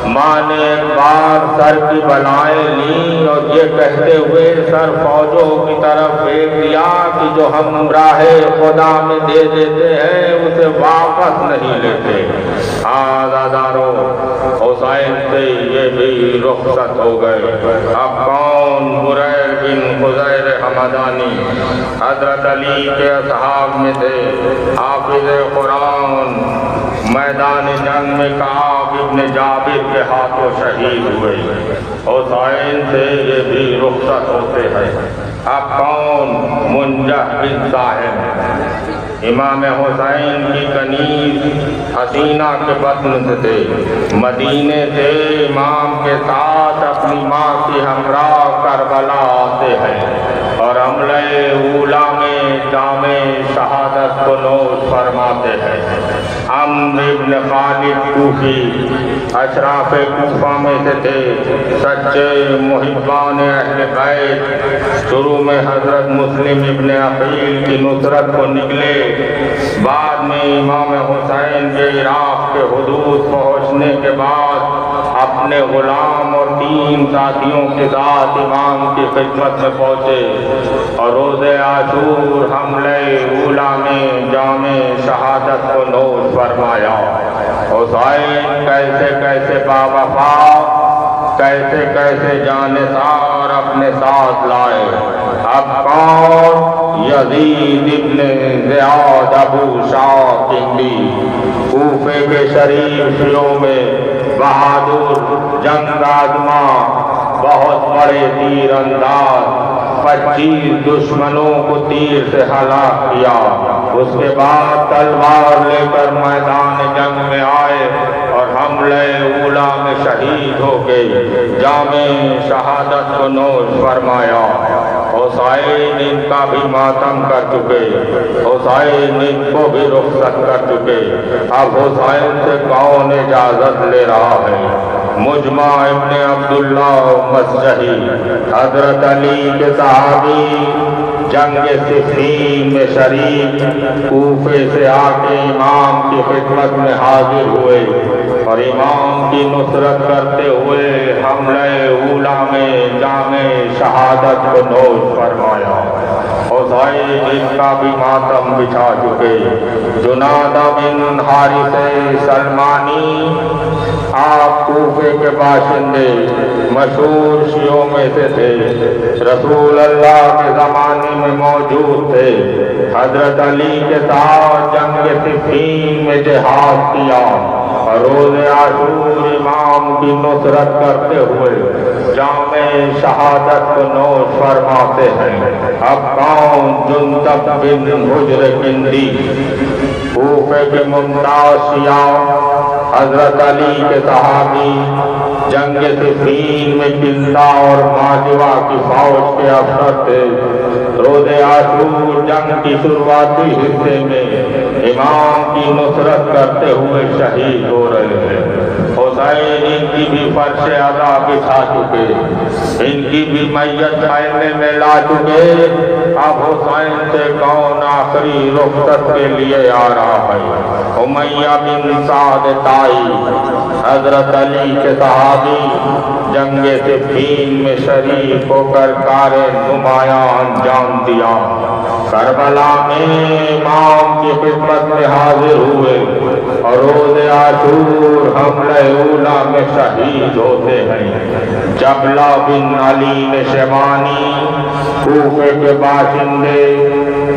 ماں نے ایک بار سر کی بلائیں لی اور یہ کہتے ہوئے سر فوجوں کی طرف پھینک دیا کہ جو ہم راہ خدا میں دے دیتے ہیں اسے واپس نہیں لیتے۔ آزاداروں، حسین سے یہ بھی رخصت ہو گئے۔ اب کون؟ بریر بن خزیر حمدانی حضرت علی کے اصحاب میں تھے، حافظ قرآن، میدان جنگ میں کعب ابن جابر کے ہاتھوں شہید ہوئے۔ حسین سے یہ بھی رخصت ہوتے ہیں۔ اب کون؟ منجہ بن صاحب، امام حسین کی کنیز حسینہ کے بطن سے تھے، مدینے سے امام کے ساتھ اپنی ماں کی ہمراہ کربلا آتے ہیں اور حملہ اولا میں جام شہادت کو نوش فرماتے ہیں۔ عمرو بن خالد کوفی اشراف کوفہ میں سے تھے، سچے محبان اہل بیت، شروع میں حضرت مسلم ابن عقیل کی نصرت کو نکلے، بعد میں امام حسین کے عراق کے حدود پہنچنے کے بعد اپنے غلام اور 3 ساتھیوں کے ساتھ امام کی خدمت میں پہنچے اور روز عاشور حملہ اولا میں جام شہادت کو نوش فرمایا۔ حسین کیسے کیسے باوفا، کیسے کیسے جانثار اپنے ساتھ لائے۔ اب کون؟ یزید ابن زیاد ابو شاہ کندی، کوفے کے شریف شیعوں میں بہادر جنگ آزما، بہت بڑے تیر انداز، 25 دشمنوں کو تیر سے ہلاک کیا۔ اس کے بعد تلوار لے کر میدان جنگ میں آئے اور حملہ اولا میں شہید ہو گئے، جام شہادت کو نوش فرمایا۔ حسین ان کا بھی ماتم کر چکے، حسین ان کو بھی رخصت کر چکے۔ اب حسین سے کون اجازت لے رہا ہے؟ مجمع ابن عبداللہ مسجحی، حضرت علی کے صحابی، جنگ صفین میں شریک، کوفے سے آ کے امام کی خدمت میں حاضر ہوئے اور امام کی نصرت کرتے ہوئے حملہ اولا میں جام شہادت کو نوش فرمایا۔ حسین ان کا بھی ماتم بچھا چکے۔ جنادہ بن حارث سلمانی، آپ کوفے کے باشندے، مشہور شیعوں میں سے تھے، رسول اللہ کے زمانے میں موجود تھے، حضرت علی کے ساتھ جنگ صفین میں جہاد کیا اور روز عاشور امام کی نصرت کرتے ہوئے جام شہادت کو نوش فرماتے ہیں۔ اب کون؟ جندب بن حجر کندی، کوفے کے ممتاز شیعہ، حضرت علی کے صحابی، جنگ صفین میں کندہ اور ماجوا کی فوج کے افسر تھے۔ روز عاشور جنگ کی شروعاتی حصے میں امام کی نصرت کرتے ہوئے شہید ہو رہے ہیں۔ حسین ان کی بھی فرش ادا بچھا چکے، ان کی بھی میت خیمے میں لا چکے۔ اب حسین سے کون آخری رخصت کے لیے آ رہا ہے؟ امیہ بن سعد طائی، حضرت علی کے صحابی، جنگ صفین میں شریک ہو کر کار نمایاں انجام دیا، کربلا میں امام کی خدمت میں حاضر ہوئے اور روز عاشور حملہ اولا میں شہید ہوتے ہیں۔ جبلہ بن علی نشوانی، کوفے کے باشندے،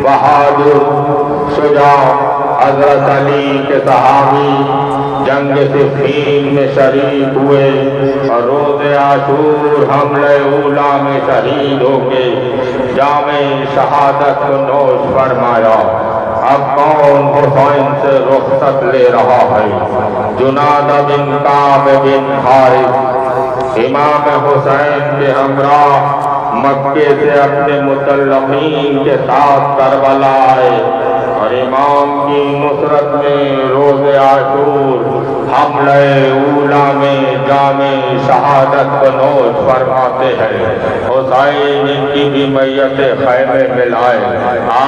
بہادر، شجاع، حضرت علی کے صحابی، جنگ صفین میں شریک ہوئے اور روز عاشور حملہ اولا میں شہید ہو کے جام شہادت کو نوش فرمایا۔ اب کون حسین سے رخصت لے رہا ہے؟ جنادہ بن کعب بن حارث، امام حسین کے ہمراہ مکے سے اپنے متعلقین کے ساتھ کربلا آئے اور امام کی نصرت میں روز عاشور حملہ اولا میں جامِ شہادت کو نوش فرماتے ہیں۔ حسین ان کی بھی میت خیمے میں لائے۔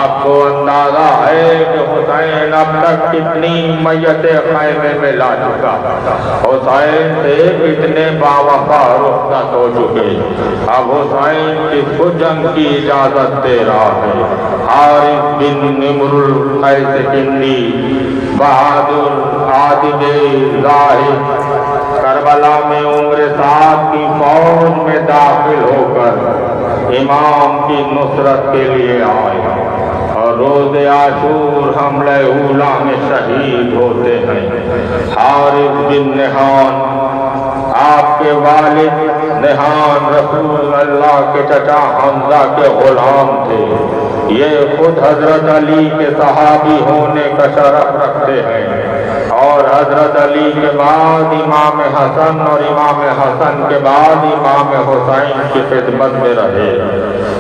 آپ کو اندازہ ہے کہ حسین اب تک کتنی میت خیمے میں لا چکا، حسین سے کتنے باوفا رخصت ہو چکے۔ اب حسین کس کو جنگ کی اجازت دے رہا ہے؟ حارث بن نمر القیس کندی بہادر عادل زاہد کربلا میں عمر سعد کی فوج میں داخل ہو کر امام کی نصرت کے لیے آئے اور روز عاشور حملہ اولا میں شہید ہوتے ہیں۔ حارث بن نہان آپ کے والد نہان رسول اللہ کے چچا حمزہ کے غلام تھے۔ یہ خود حضرت علی کے صحابی ہونے کا شرف رکھتے ہیں اور حضرت علی کے بعد امام حسن اور امام حسن کے بعد امام حسین کی خدمت میں رہے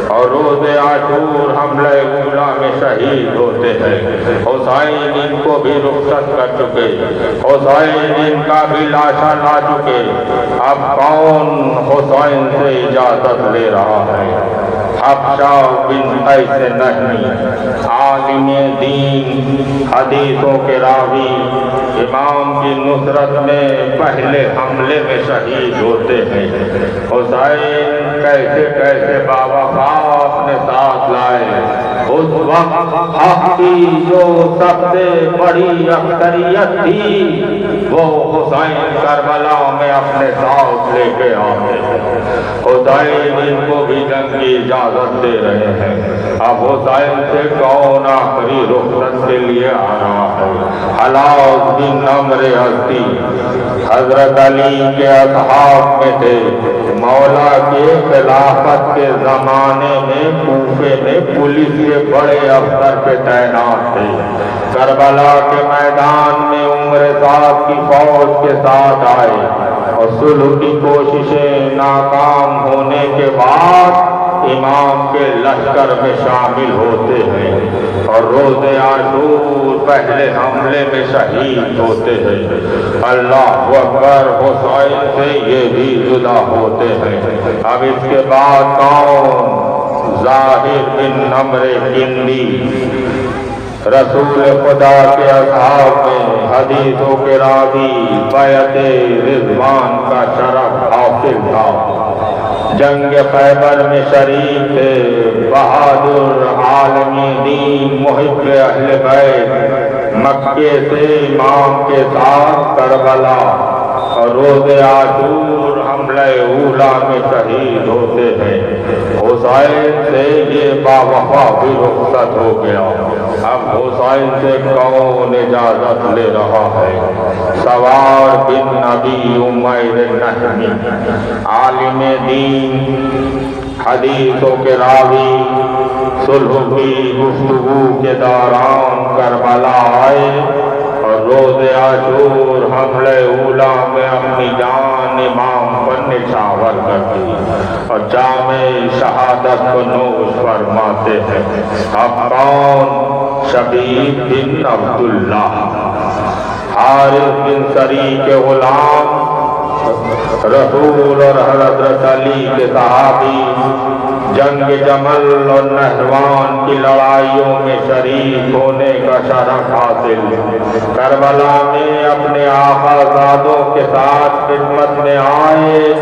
اور روز عاشور حملہ اولا میں شہید ہوتے ہیں۔ حسین ان کو بھی رخصت کر چکے، حسین ان کا بھی لاشا لا چکے۔ اب کون حسین سے اجازت لے رہا ہے؟ حبشہ بن قیس نہمی عالم دین، حدیثوں کے راوی، امام کی نصرت میں پہلے حملے میں شہید ہوتے ہیں۔ حسین کیسے کیسے باوفا اپنے ساتھ لائے۔ اس وقت حق کی جو سب سے بڑی اکثریت تھی وہ حسین کربلا میں اپنے ساتھ لے کے آتے ہیں۔ حسین ان کو بھی جنگ کی اجازت دے رہے ہیں۔ اب حسین سے کون آخری رخصت کے لیے آ رہا ہے؟ حلاوت بن عمر ازدی حضرت علی کے اصحاب میں تھے۔ مولا کے خلافت کے زمانے میں کوفے میں پولیس کے بڑے افسر پہ تعینات تھے۔ کربلا کے میدان میں عمر سعد کی فوج کے ساتھ آئے اور صلح کی کوششیں ناکام ہونے کے بعد امام کے لشکر میں شامل ہوتے ہیں اور روز عاشور پہلے حملے میں شہید ہوتے ہیں۔ اللہ اکبر، حسین سے یہ بھی جدا ہوتے ہیں۔ اب اس کے بعد کون؟ ظاہر بن عمر کندی رسول خدا کے اصحاب میں حدیثوں کے راوی، بیعت رضوان کا شرف حاصل تھا، جنگ خیبر میں شریک تھے، بہادر عالم دین، محب اہل بیت، مکے سے امام کے ساتھ کربلا اور روز عاشور حملہ اولا میں شہید ہوتے ہیں۔ حسین سے یہ باوفا بھی رخصت ہو گیا۔ اب حسین سے کون اجازت لے رہا ہے؟ سوار بن ابی عمیر نہمی عالم دین، حدیثوں کے راوی، صلح کی گفتگو کے دوران کربلا آئے اور روز عاشور حملہ اولا میں اپنی جان امام پر نچھاور کر دی اور جامِ شہادت کو نوش فرماتے ہیں۔ اب کون؟ شبیب بن عبداللہ حارث بن سری کے غلام، رسول اور حضرت علی کے صحابی، جنگ جمل اور نہروان کی لڑائیوں میں شریک ہونے کا شرف حاصل، کربلا میں اپنے آقا زادوں کے ساتھ خدمت میں آئے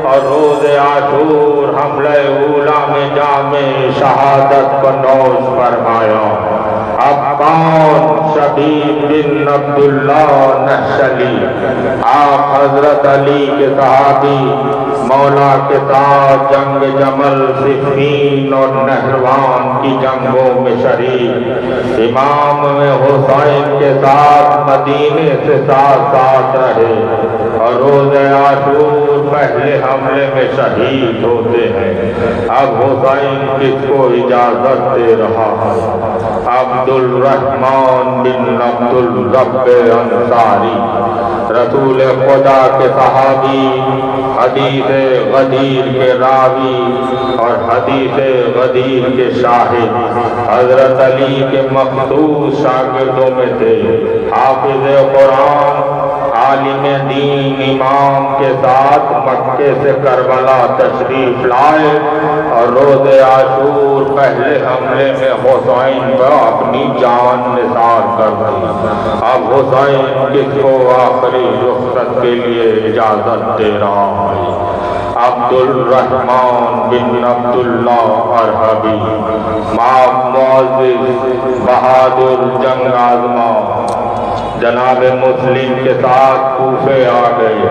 اور روز عاشور حملہ اولا میں جامِ شہادت کو نوش فرمایا۔ اب کون؟ شبیب بن عبداللہ نحشلی، آپ حضرت علی کے صحابی، مولا کے ساتھ جنگ جمل، صفین اور نہروان کی جنگوں میں شریک، امام میں حسین کے ساتھ مدینے سے ساتھ ساتھ رہے اور روز عاشور پہلے حملے میں شہید ہوتے ہیں۔ اب حسین کس کو اجازت دے رہا ہے؟ عبد الرحمن بن عبد الرب انصاری، رسول خدا کے صحابی، حدیث غدیر کے راوی اور حدیث غدیر کے شاہد حضرت علی کے مخصوص شاگردوں میں تھے۔ حافظ قرآن، عالم دین، امام کے ساتھ مکے سے کربلا تشریف لائے اور روز عاشور پہلے حملے میں حسین پر اپنی جان نثار کر دی۔ اب حسین کس کو آخری رخصت کے لیے اجازت دے رہا ہے؟ عبد الرحمن بن عبداللہ ارحبی، معزز بہادر جنگ آزما، جناب مسلم کے ساتھ کوفے آ گئے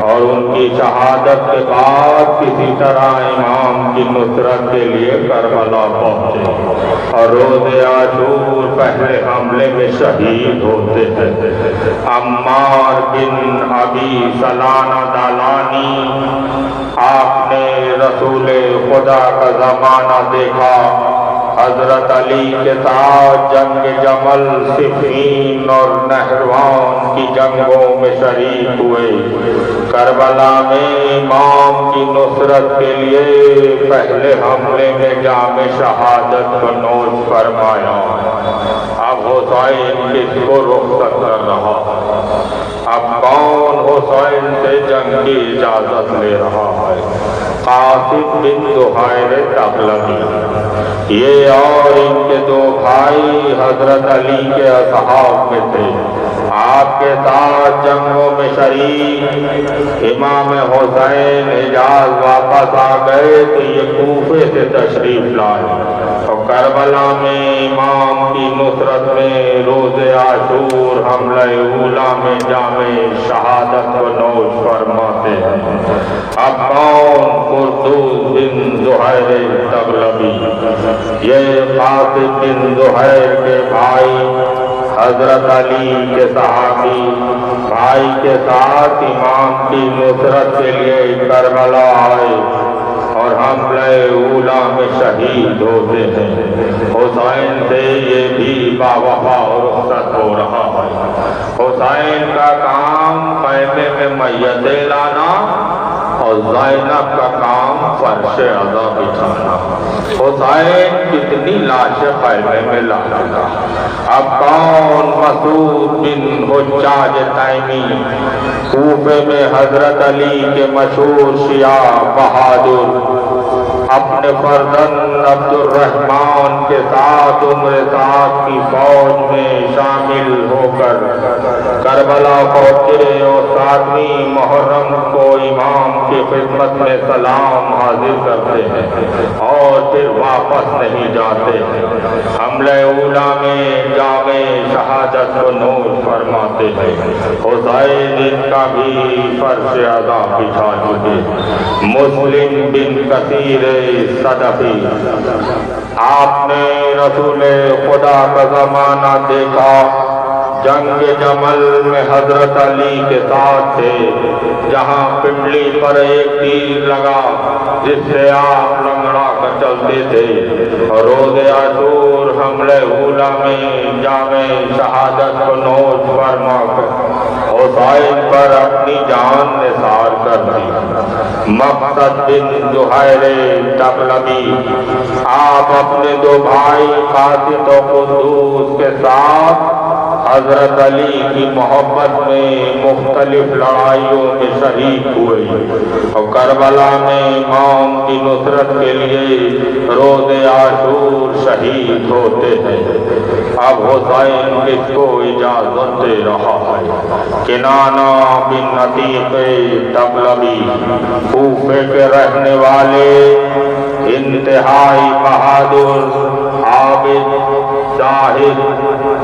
اور ان کی شہادت کے بعد کسی طرح امام کی نصرت کے لیے کربلا پہنچے اور روز عاشور پہلے حملے میں شہید ہوتے ہیں۔ عمار بن ابی سلانہ دالانی، آپ نے رسول خدا کا زمانہ دیکھا، حضرت علی کے ساتھ جنگ جمل، صفین اور نہروان کی جنگوں میں شریک ہوئے۔ کربلا میں امام کی نصرت کے لیے پہلے حملے میں جام شہادت کو نوش فرمایا۔ اب حسین کس کو رخصت کر رہا؟ اب کون حسین سے جنگ کی اجازت لے رہا ہے؟ قاسم بن زہیر تغلبی، یہ اور ان کے دو بھائی حضرت علی کے اصحاب میں تھے، آپ کے ساتھ جنگوں میں شریک۔ امام حسین حجاز واپس آ گئے تو یہ کوفے سے تشریف لائے اور کربلا میں امام کی نصرت میں روز عاشور حملہ اولا میں جام شہادت کو نوش فرماتے ہیں۔ اب کون؟ قردوس بن زہیر تغلبی، یہ قاسم بن زہیر کے بھائی حضرت علی کے صحابی، بھائی کے ساتھ امام کی نصرت کے لیے کربلا آئے اور حملہ اولا میں شہید ہوتے ہیں۔ حسین سے یہ بھی باوفا رخصت ہو رہا ہے۔ حسین کا کام خیمے میں میتیں لانا اور زینب کا کام فرش عزا بچھانا۔ حسین کتنی لاشیں خیمے میں لانا تھا۔ اب کون؟ مسعود بن حجاج تیمی، کوفے میں حضرت علی کے مشہور شیعہ بہادر، اپنے فرزند عبد الرحمن کے ساتھ عمر سعد کی فوج میں شامل ہو کر کربلا پہنچے اور 7ویں محرم کو امام کی خدمت میں سلام حاضر کرتے ہیں اور پھر واپس نہیں جاتے ہیں۔ حملہ اولا میں جام شہادت کو نوش فرماتے ہیں۔ حسین ان کا بھی فرش عزا بچھا چکے۔ مسلم بن کثیر صدفی، آپ نے رسول خدا کا زمانہ دیکھا، جنگ جمل میں حضرت علی کے ساتھ تھے، جہاں پنڈلی پر ایک تیر لگا جس سے آپ لنگڑا کر چلتے تھے اور روز عاشور حملہ اولا میں جام شہادت کو نوش فرما کر حسین پر اپنی جان نثار کر دی۔ مقصد بن زہیر تغلبی، آپ اپنے دو بھائی قاسم و قدوس کے ساتھ حضرت علی کی محبت میں مختلف لڑائیوں میں شریک ہوئے اور کربلا میں امام کی نصرت کے لیے روز عاشور شہید ہوتے ہیں۔ اب حسین کس کو اجازت دے رہا ہے؟ کنانہ بن عتیق تغلبی، کوفے کے رہنے والے، انتہائی بہادر، عابد، زاہد،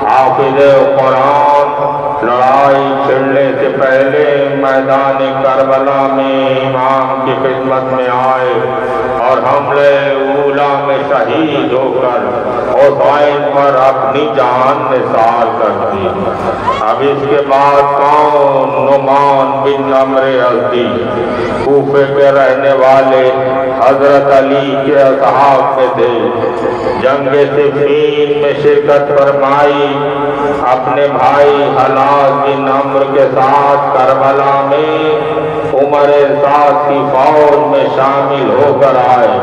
حافظ قرآن، لڑائی چھڑنے سے پہلے میدان کربلا میں امام کی خدمت میں آئے اور حملے اولا میں شہید ہو کر حسین پر اپنی جان نثار کر دی۔ اب اس کے بعد کون؟ نعمان بن عمرو ازدی، کوفے کے رہنے والے، حضرت علی کے اصحاب میں تھے، جنگ صفین میں شرکت فرمائی، اپنے بھائی حلاج بن عمرو کے ساتھ کربلا میں عمر سعد کی فوج میں شامل ہو کر آئے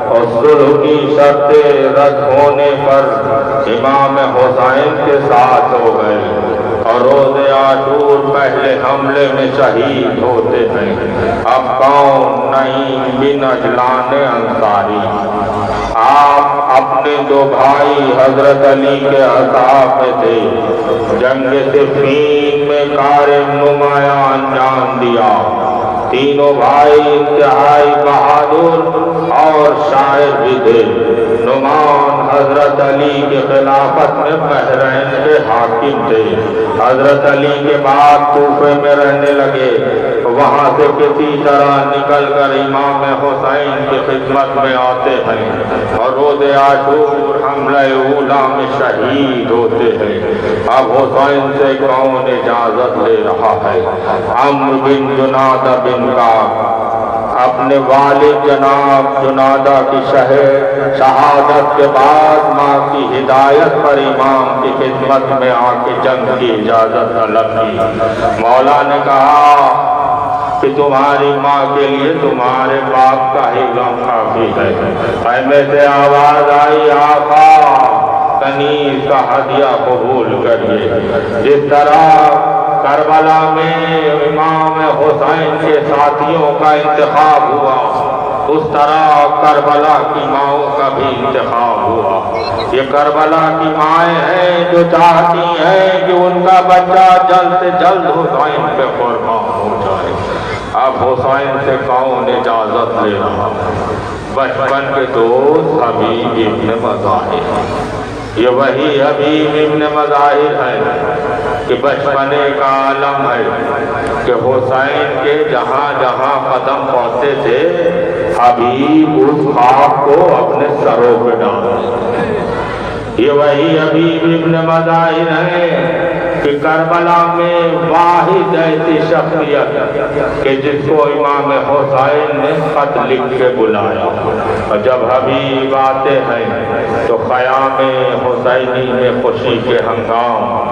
اور صلح کی شرطیں رد ہونے پر امام حسین کے ساتھ ہو گئے اور روز عاشور پہلے حملے میں شہید ہوتے ہیں۔ اب کون نعیم بن اجلان انصاری آپ اپنے دو بھائی حضرت علی کے اصحاب میں تھے۔ جنگ صفین میں کارِ نمایاں انجام دیا۔ تینوں بھائی انتہائی بہادر اور شاعر بھی تھے۔ نعمان حضرت علی کی خلافت میں بحرین کے حاکم تھے۔ حضرت علی کے بعد کوفے میں رہنے لگے، وہاں سے کسی طرح نکل کر امام حسین کی خدمت میں آتے ہیں اور روز عاشور حملہ اولا میں شہید ہوتے ہیں۔ اب حسین سے کون اجازت لے رہا ہے؟ عمرو بن جنادہ بن کعب اپنے والد جناب جنادہ کی شہادت کے بعد ماں کی ہدایت پر امام کی خدمت میں آ کے جنگ کی اجازت طلب کی۔ مولا نے کہا کہ تمہاری ماں کے لیے تمہارے باپ کا ہی غم کافی ہے۔ خیمے سے آواز آئی، آقا کنیز کا ہدیہ قبول کریے۔ جس طرح کربلا میں امام حسین کے ساتھیوں کا انتخاب ہوا، اس طرح کربلا کی ماؤں کا بھی انتخاب ہوا۔ یہ کربلا کی مائیں ہیں جو چاہتی ہیں کہ ان کا بچہ جلد سے جلد حسین پہ قربان ہو جائے۔ اب حسین سے کون اجازت لے رہا؟ بچپن کے دوست حبیب ابن مظاہر۔ یہ وہی حبیب ابن مظاہر ہے کہ بچپنے کا عالم ہے کہ حسین کے جہاں جہاں قدم پڑتے تھے حبیب اس خاک کو اپنے سروں پہ ڈالتے تھے۔ یہ وہی حبیب ابن مظاہر ہے کہ کربلا میں واحد ایسی شخصیت کہ جس کو امام حسین نے خط لکھ کے بلایا، اور جب حبیب آتے ہیں تو خیام حسینی میں خوشی کے ہنگام۔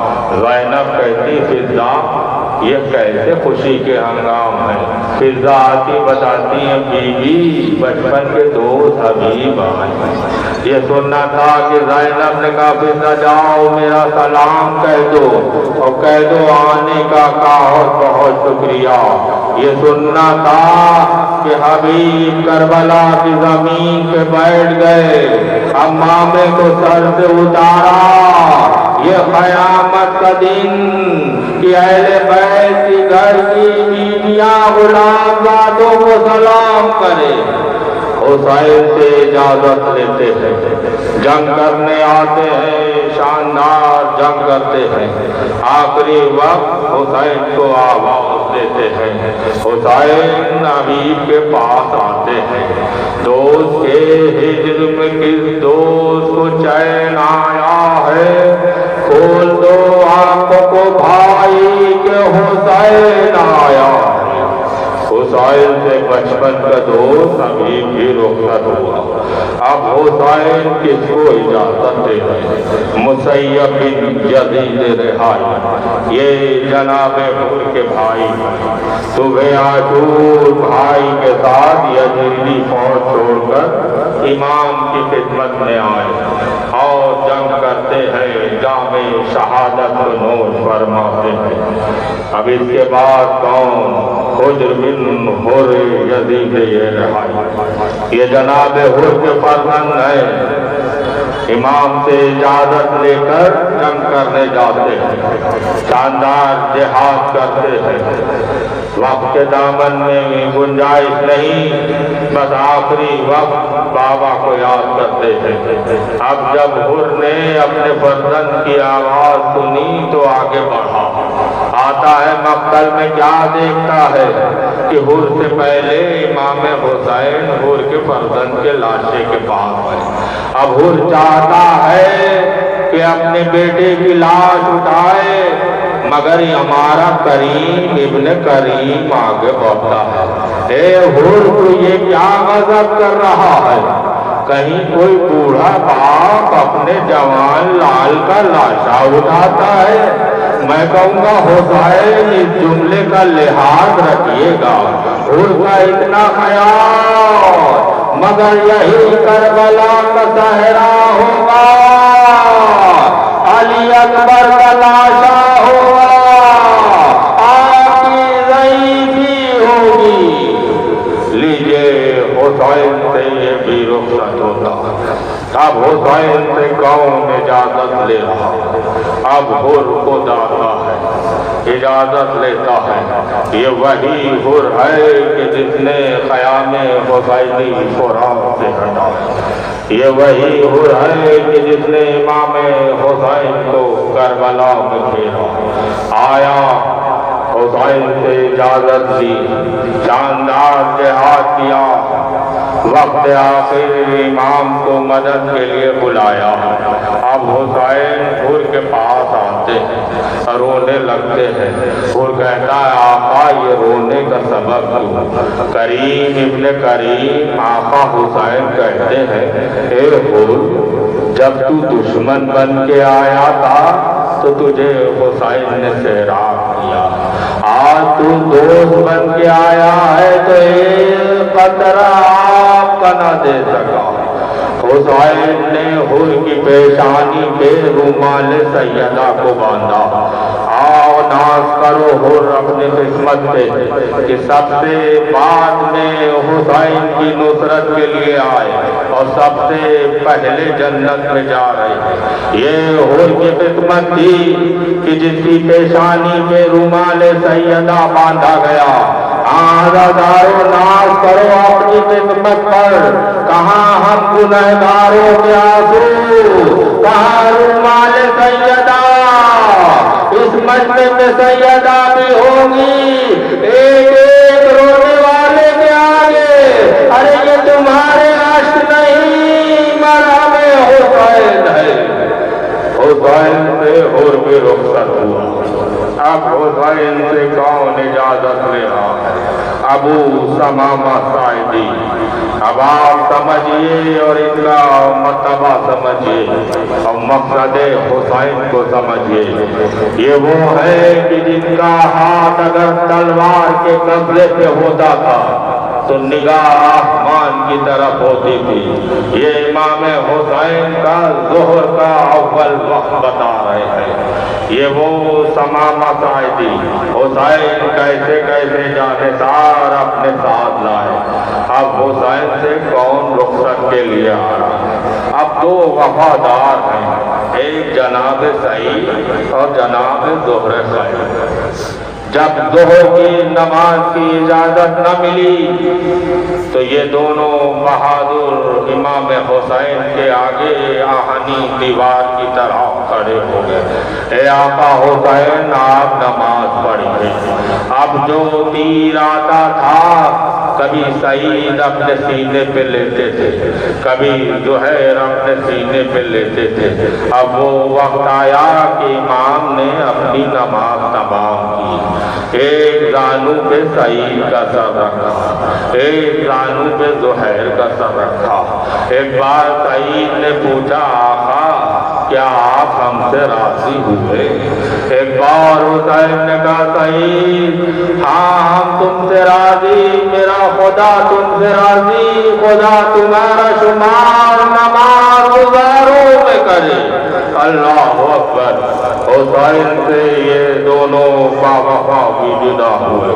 زینب کہتی فضا یہ کیسے خوشی کے ہنگام ہیں؟ فضا آتی بتاتی ہیں بی بی بچپن کے دوست حبیب آئے۔ یہ سننا تھا کہ زینب نے کہا فضا جاؤ میرا سلام کہہ دو اور کہہ دو آنے کا بہت بہت شکریہ۔ یہ سننا تھا کہ حبیب کربلا کی زمین پہ بیٹھ گئے، امامے کو سر سے اتارا۔ یہ قیامت کا دن کہ اہل بیت کی گھر کی بیویاں غلام زادوں کو سلام کرے۔ حسین سے اجازت لیتے ہیں، جنگ کرنے آتے ہیں، شاندار جنگ کرتے ہیں۔ آخری وقت حسین کو آواز دیتے ہیں، حسین حبیب کے پاس آتے ہیں۔ دوست کے ہجر میں کس دوست کو چین آیا ہے؟ کھول دو آنکھوں کو بھائی کہ حسین آیا ہے۔ حسین سے بچپن کا دوست حبیب بھی رخصت ہوا۔ اب حسین کس کو اجازت دے رہے؟ مسیب بن یزید رہائی، یہ جناب حر کے بھائی، صبح عاشور بھائی کے ساتھ یزیدی فوج چھوڑ کر امام کی خدمت میں آئے اور جنگ کرتے ہیں، جام شہادت کو نوش فرماتے ہیں۔ اب اس کے بعد کون؟ حجر بن حر یزید رہائی، یہ جناب حر کے فرزند ہیں۔ امام سے اجازت لے کر جنگ کرنے جاتے ہیں، شاندار جہاد کرتے ہیں۔ وقت کے دامن میں گنجائش نہیں، بس آخری وقت بابا کو یاد کرتے ہیں۔ اب جب حر نے اپنے فرزند کی آواز سنی تو آگے بڑھا۔ آتا ہے مقتل میں کیا دیکھتا ہے کہ حر سے پہلے امام حسین حر کے فرزند کے لاشے کے پاس ہے۔ اب حر چاہتا ہے کہ اپنے بیٹے کی لاش اٹھائے، مگر ہمارا کریم ابن کریم آگے بڑھتا ہے۔ اے حر تو یہ کیا غضب کر رہا ہے؟ کہیں کوئی بوڑھا باپ اپنے جوان لال کا لاشا اٹھاتا ہے؟ میں کہوں گا حسین اس جملے کا لحاظ رکھیے گا، حور کا اتنا خیال مگر یہی کربلا کا صحرا ہوگا، علی اکبر کا لاشا ہوگا، آپ کی ضعیفی ہوگی۔ لیجئے حسین سے یہ بھی رخصت ہوتا، اب حسین سے کون اجازت لے رہا، اب حر کو داتا ہے اجازت لیتا ہے۔ یہ وہی حر ہے کہ جس نے خیام حسینی فرات سے ہٹا، یہ وہی حر ہے کہ جس نے امام حسین کو کربلا میں گھیرا، آیا حسین سے اجازت لی، شاندار جہاد کیا، وقت آخر امام کو مدد کے لیے بلایا۔ اب حسین حر کے پاس آتے ہیں، رونے لگتے ہیں۔ حر کہتا ہے آقا یہ رونے کا سبب کیوں؟ کریم ابن کریم آقا حسین کہتے ہیں اے حر، جب تو دشمن بن کے آیا تھا تو تجھے حسین نے سیراب کیا، آج تو دوست بن کے آیا ہے تو ایک قطرہ آپ کا نہ دے سکا۔ حسین نے حر کی پیشانی پہ رومال سیدہ کو باندھا۔ آؤ ناز کرو حر اپنی قسمت پہ کہ سب سے بعد میں حسین کی نصرت کے لیے آئے اور سب سے پہلے جنت میں جا رہے ہیں۔ یہ حر کی قسمت تھی کہ جس کی پیشانی پہ رومال سیدہ باندھا گیا۔ عزادارو ناز کرو اپنی قسمت پر، کہاں ہم گنہگاروں کے آنسو، کہاں رومال سیدہ، اس مجمع میں سیدہ بھی ہوگی ایک ایک رونے والے کے آگے۔ ارے یہ تمہارے عشق نہیں مرہم حسین ہے۔ حسین سے حر بھی رخصت ہوا، اب حسین سے کون اجازت لے رہا ہے؟ ابو ثمامہ ساعدی۔ اب آپ سمجھیے اور ان کا مرتبہ سمجھیے اور مقصد حسین کو سمجھیے۔ یہ وہ ہے کہ جن کا ہاتھ اگر تلوار کے قبضے پہ ہوتا تھا تو نگاہ آسمان کی طرف ہوتی تھی۔ یہ امام حسین کا ظہر کا اول وقت بتا رہے ہیں۔ یہ وہ ثمامہ ساعدی حسین کیسے کیسے جانثار اپنے ساتھ لائے۔ اب حسین سے کون رخصت کے لیے آ رہا؟ اب دو وفادار ہیں، ایک جناب سعید اور جناب زہر خیر۔ جب ظہر کی نماز کی اجازت نہ ملی تو یہ دونوں بہادر امام حسین کے آگے آہنی دیوار کی طرح کھڑے ہو گئے۔ اے آقا حسین آپ نماز پڑھیے۔ اب جو تیر آتا تھا کبھی سعید اپنے سینے پہ لیتے تھے، کبھی زہیر اپنے سینے پہ لیتے تھے۔ اب وہ وقت آیا کہ امام نے اپنی نماز تمام کی۔ ایک زانو پہ سعید کا سر رکھا، ایک زانو پہ زہیر کا سر رکھا۔ ایک بار سعید نے پوچھا آقا کیا آپ ہم سے راضی ہوئے؟ ایک بار حسین نے کہا سعید ہاں ہم تم سے راضی، میرا خدا تم سے راضی، خدا تمہارا شمار نماز گزاروں میں کرے۔ اللہ اکبر۔ حسین سے یہ دونوں باوفا بھی جدا ہوئے۔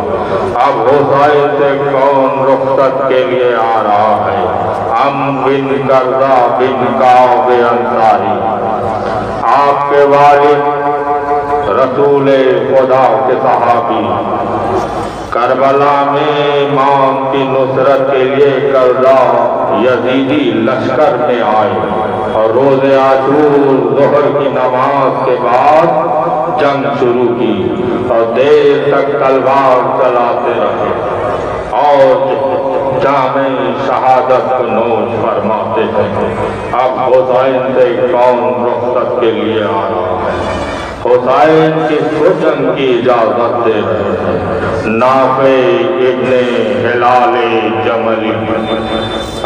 اب حسین سے کون رخصت کے لیے آ رہا ہے؟ ہم بن کرزا بن کعب انصاری، آپ کے والد رسول خدا کے صحابی، کربلا میں امام کی نصرت کے لیے کرزا یزیدی لشکر میں آئے اور روز عاشور ظہر کی نماز کے بعد جنگ شروع کی اور دیر تک تلوار چلاتے رہے اور جام شہادت کو نوش فرماتے ہیں۔ اب حسین سے کون رخصت کے لیے آ رہا ہے؟ حسین کس کو جنگ کی اجازت دے رہے ہیں؟ نافع ابن ہلال جملی،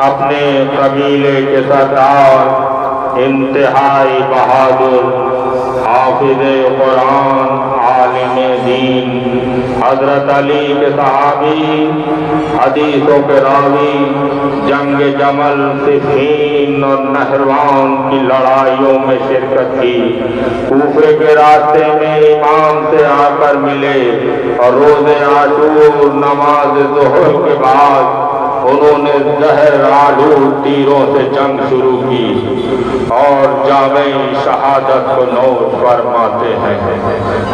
اپنے قبیلے کے سردار، انتہائی بہادر، حافظ قرآن، عالم دین، حضرت علی کے صحابی، حدیثوں کے راوی، جنگ جمل، صفین اور نہروان کی لڑائیوں میں شرکت کی، کوفے کے راستے میں امام سے آ کر ملے اور روز عاشور نماز ظہر کے بعد انہوں نے زہر آلود تیروں سے جنگ شروع کی اور جامع شہادت کو نوش فرماتے ہیں۔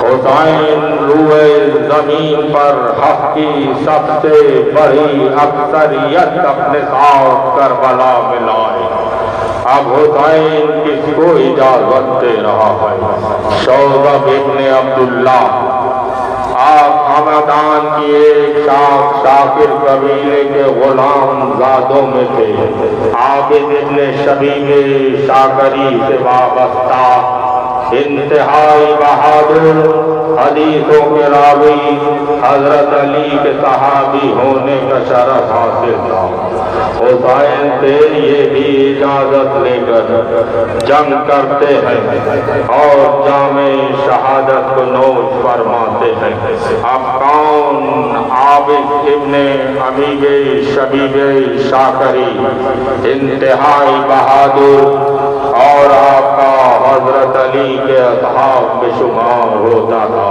حسین روئے زمین پر حق کی سب سے بڑی اکثریت اپنے ساتھ کربلا میں لائے۔ اب حسین کس کو اجازت دے رہا ہے؟ شوذب ابن عبداللہ آپ حمدان کی ایک شاکر قبیلے کے غلام زادوں میں تھے۔ عابد ابن شبیب شاکری سے وابستہ، انتہائی بہادر، حدیثوں کے راوی، حضرت علی کے صحابی ہونے کا شرف حاصل تھا۔ حسین سے یہ بھی اجازت لے کر جنگ کرتے ہیں اور جامع شہادت کو نوش فرماتے ہیں۔ اب کون عابد ابن حبیب شبیب شاکری، انتہائی بہادر اور آپ کا حضرت علی کے اصحاب میں شمار ہوتا تھا۔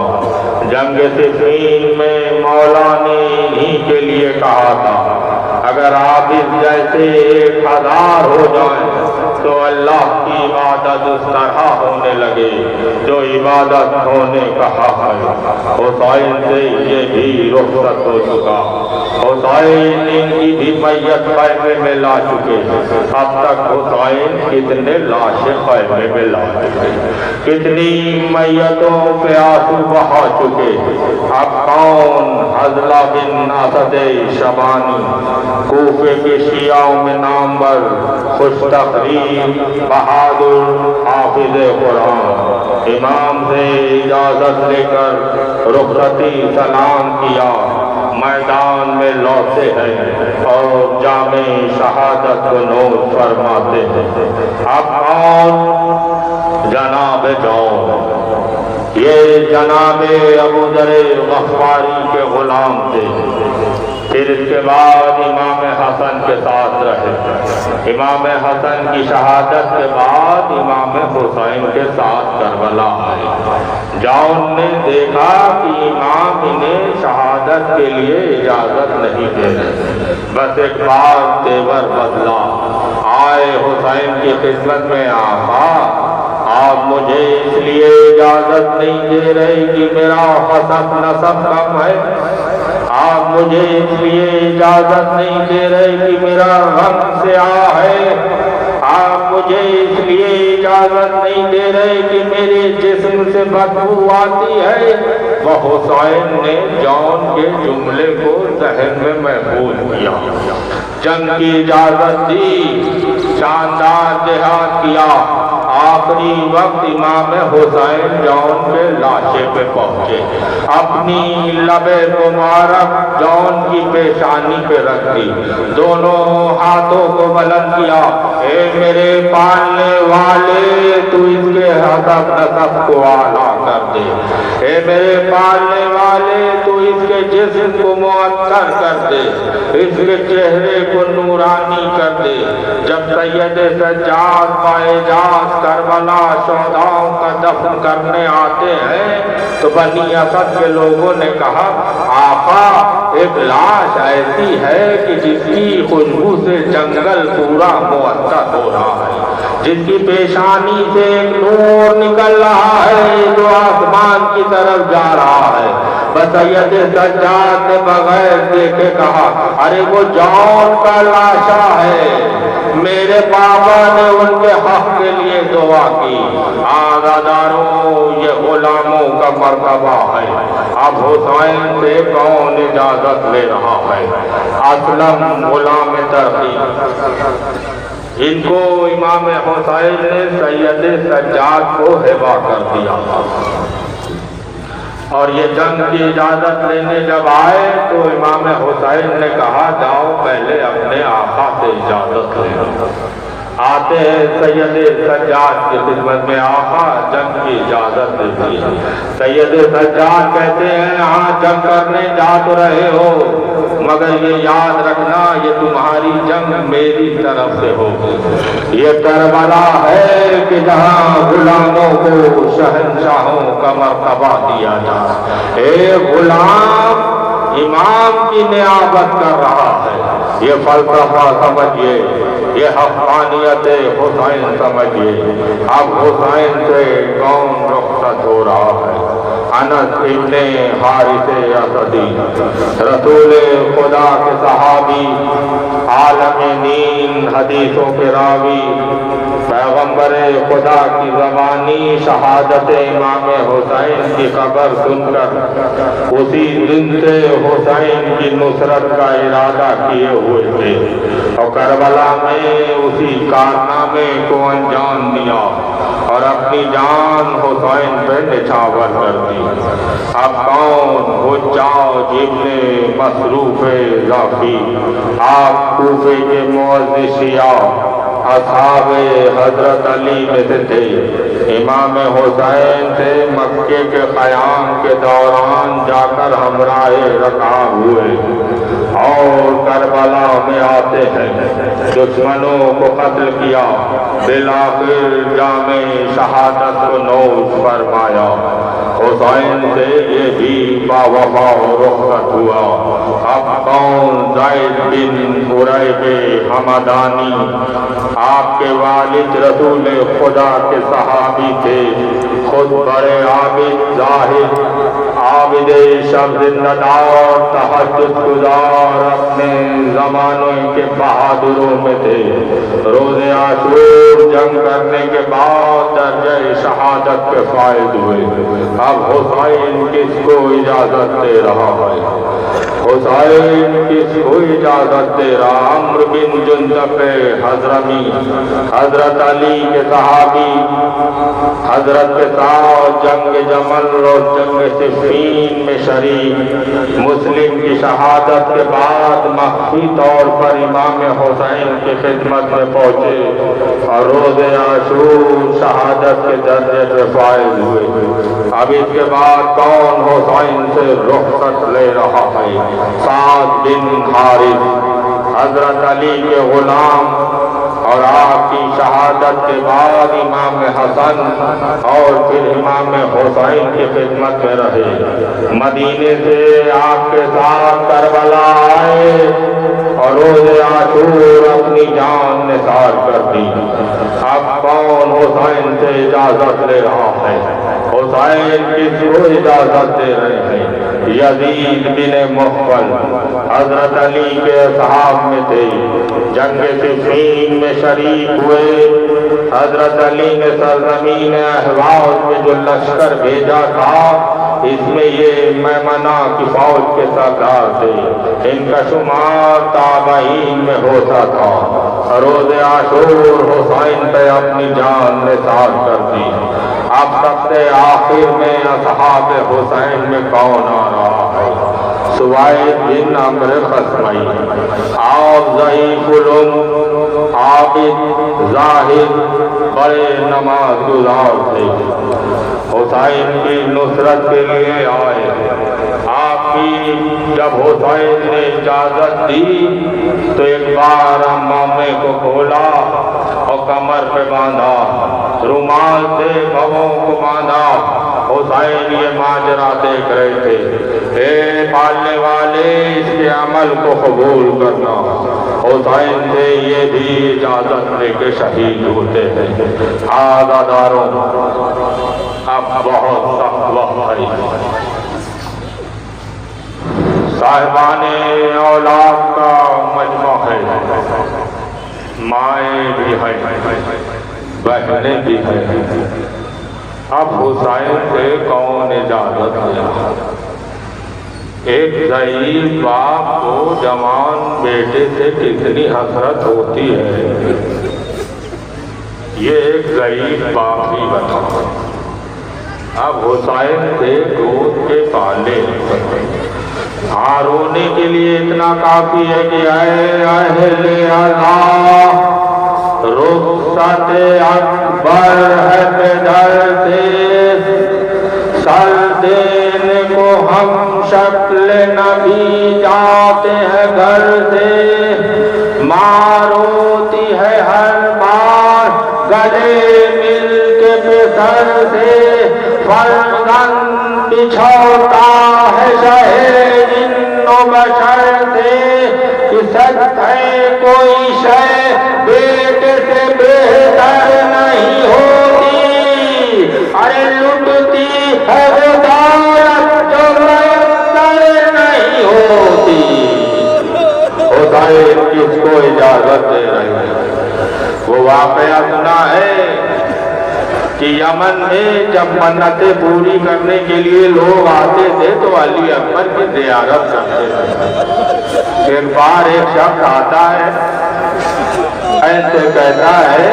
جنگ صفین میں مولا نے انہی کے لیے کہا تھا اگر عابد جیسے 1000 ہو جائیں تو اللہ کی عبادت اس طرح ہونے لگے جو عبادت ہونے کہا ہے۔ حسین سے یہ بھی رخصت ہو چکا، حسین ان کی بھی میت خیمے میں لا چکے۔ اب تک حسین کتنے لاشیں خیمے میں لا چکے، کتنی میتوں پہ آنسو بہا چکے۔ اب کون حضلہ بن اسد شبانی، کوفے کے شیعوں میں نامور، خوش تقریر، بہادر، حافظ قرآن، امام سے اجازت لے کر رخصتی سلام کیا، میدان میں لوٹے ہیں اور جامع شہادت کو نوش فرماتے ہیں۔ اب کون؟ جناب جون، یہ جناب ابو ذر غفاری کے غلام تھے۔ پھر اس کے بعد امام حسن کے ساتھ رہے۔ امام حسن کی شہادت کے بعد امام حسین کے ساتھ کربلا آئے۔ جون نے دیکھا کہ امام انہیں شہادت کے لیے اجازت نہیں دے رہے، بس ایک بار تیور بدلا، آئے حسین کی خدمت میں، آقا آپ مجھے اس لیے اجازت نہیں دے رہے کہ میرا حسب نسب کم ہے، آپ مجھے اس لیے اجازت نہیں دے رہے کہ میرا رنگ سیاہ ہے، آپ مجھے اس لیے اجازت نہیں دے رہے کہ میرے جسم سے بدبو آتی ہے۔ وہ حسین نے جون کے جملے کو ذہن میں محفوظ کیا، جنگ کی اجازت دی، شاندار جہاد کیا۔ آخری وقت امام حسین جون کے لاشے پہ پہنچے، اپنی لب مبارک جون کی پیشانی پہ رکھ دی، دونوں ہاتھوں کو بلند کیا، اے میرے پالنے والے تو اس کے حسب نسب کو اعلیٰ کر دے، اے میرے پالنے والے تو اس کے جسم کو معطر کر دے، اس کے چہرے کو نورانی کر دے۔ جب سید سجاد باعجاز کربلا شہداؤں کا دفن کرنے آتے ہیں تو بنی اسد کے لوگوں نے کہا آقا ایک لاش ایسی ہے کہ جس کی خوشبو سے جنگل پورا معطر ہو رہا ہے، جس کی پیشانی سے ایک نور نکل رہا ہے جو آسمان کی طرف جا رہا ہے۔ بس سید سجاد نے بغیر دیکھے کہا ارے وہ جون کا لاشا ہے، میرے بابا نے ان کے حق کے لیے دعا کی۔ عزاداروں یہ غلاموں کا مرتبہ ہے، اب حسین سے کون اجازت لے رہا ہے؟ اسلم غلام ترقی، ان کو امام حسین نے سید سجاد کو ہبہ کر دیا اور یہ جنگ کی اجازت لینے جب آئے تو امام حسین نے کہا جاؤ پہلے اپنے آقا سے اجازت لے لو۔ آتے ہیں سید سجاد کی خدمت میں، آقا جنگ کی اجازت دیتی ہے۔ سید سجاد کہتے ہیں ہاں جنگ کرنے جا تو رہے ہو، مگر یہ یاد رکھنا یہ تمہاری جنگ میری طرف سے ہوگی۔ یہ کربلا ہے کہ جہاں غلاموں کو شہنشاہوں کا مرتبہ دیا جائے۔ ایک غلام امام کی نیابت کر رہا ہے، یہ فلسفہ سمجھیے، یہ حقانیت حسین سمجھیے۔ اب حسین سے کون رخصت ہو رہا ہے؟ انس ابن حارث اسدی، رسول خدا کے صحابی، عالم دین، حدیثوں کے راوی، پیغمبر خدا کی زبانی شہادت امام حسین کی خبر سن کر اسی دن سے حسین کی نصرت کا ارادہ کیے ہوئے تھے اور کربلا میں اسی کارنامے کو انجام دیا اور اپنی جان حسین پہ نچھاور کر دی۔ اب کون حجاج ابن مصروف ضعفی، آپ کوفے کے معزز شیعہ اصحاب حضرت علی میں سے تھے، امام حسین سے مکے کے قیام کے دوران جا کر ہمراہ رکاب ہوئے اور کربلا میں آتے ہیں، دشمنوں کو قتل کیا، بالآخر جام شہادت کو نوش فرمایا۔ حسین سے یہ بھی باوفا رخصت ہوا۔ اب کون زید بن قریب حمدانی، آپ کے والد رسول خدا کے صحابی تھے، خود بڑے عابد زاہد، عابد شب زندہ دار، تہجد گزار، اپنے زمانے کے بہادروں میں تھے۔ روز عاشور جنگ کرنے کے بعد درجہ شہادت کے فائز ہوئے۔ اب حسین کس کو اجازت دے رہا ہے؟ حسین کس کو اجازت دے رہا؟ عمرو بن جندب حضرمی، حضرت علی کے صحابی، حضرت کے ساتھ جنگ جمل اور جنگ صفین میں شریک، مسلم کی شہادت کے بعد مخفی طور پر امام حسین کی خدمت میں پہنچے اور روز عاشور شہادت کے درجے سے فائز ہوئے۔ اب اس کے بعد کون حسین سے رخصت لے رہا ہے؟ سعد بن حارث، حضرت علی کے غلام، اور آپ کی شہادت کے بعد امام حسن اور پھر امام حسین کی خدمت میں رہے۔ مدینے سے آپ کے ساتھ کربلا آئے اور روز عاشور اپنی جان نثار کر دی۔ اب کون حسین سے اجازت لے رہا ہے؟ حسین کس کو اجازت دے رہے ہیں؟ یزید بن مخفل، حضرت علی کے اصحاب میں تھے، جنگ صفین میں شریک ہوئے۔ حضرت علی نے سرزمین احواز میں جو لشکر بھیجا تھا، اس میں یہ میمنہ کی فوج کے سردار تھے، ان کا شمار تابعین میں ہوتا تھا۔ روز عاشور حسین پہ اپنی جان نثار کر دی۔ اب سب سے آخر میں اصحاب حسین میں کون آ رہا ہے؟ سوائد بن عمرو خصمی، آپ ضعیف العمر، عابد، زاہد، بڑے نماز گزار تھے، حسین کی نصرت کے لیے آئے۔ آپ کی جب حسین نے اجازت دی تو ایک بار امامے کو کھولا اور کمر پہ باندھا، رومال سے بھووں کو باندھا۔ حسین یہ ماجرا دیکھ رہے تھے، اے پالنے والے اس کے عمل کو قبول کرنا۔ حسین سے یہ بھی اجازت لے کے شہید ہوتے ہیں۔ عزاداروں، اب بہت سخت وقت ہے، صاحبان اولاد کا مجمع ہے، مائیں بھی ہیں، بہنیں بھی ہیں۔ اب حسین سے کون اجازت دیا؟ ایک ضعیف باپ کو جوان بیٹے سے کتنی حسرت ہوتی ہے، یہ ایک ضعیف باپ ہی بتا۔ اب حسین سے دودھ کے پالے ہاں رونے کے لیے اتنا کافی ہے کہ اے اہل اللہ، رخصت اکبر ہے بدر سے، سر دینے کو ہم شکل نبی جاتے ہیں گھر سے، ماں روتی ہے ہر بار گلے مل کے بسر سے، فرزند بچھوتا ہے شہ جن و بشر سے، کہ سچ ہے کوئی شے بیٹے سے بہتر نہیں ہوتی، ارے لٹتی ہے وہ دولت جو میسر نہیں ہوتی۔ حسین کس کو اجازت دے رہے ہیں؟ وہ واقعہ سنا ہے کہ یمن میں جب منتیں پوری کرنے کے لیے لوگ آتے تھے تو علی اکبر کی زیارت کرتے تھے۔ ایک بار ایک شخص آتا ہے، ایسے کہتا ہے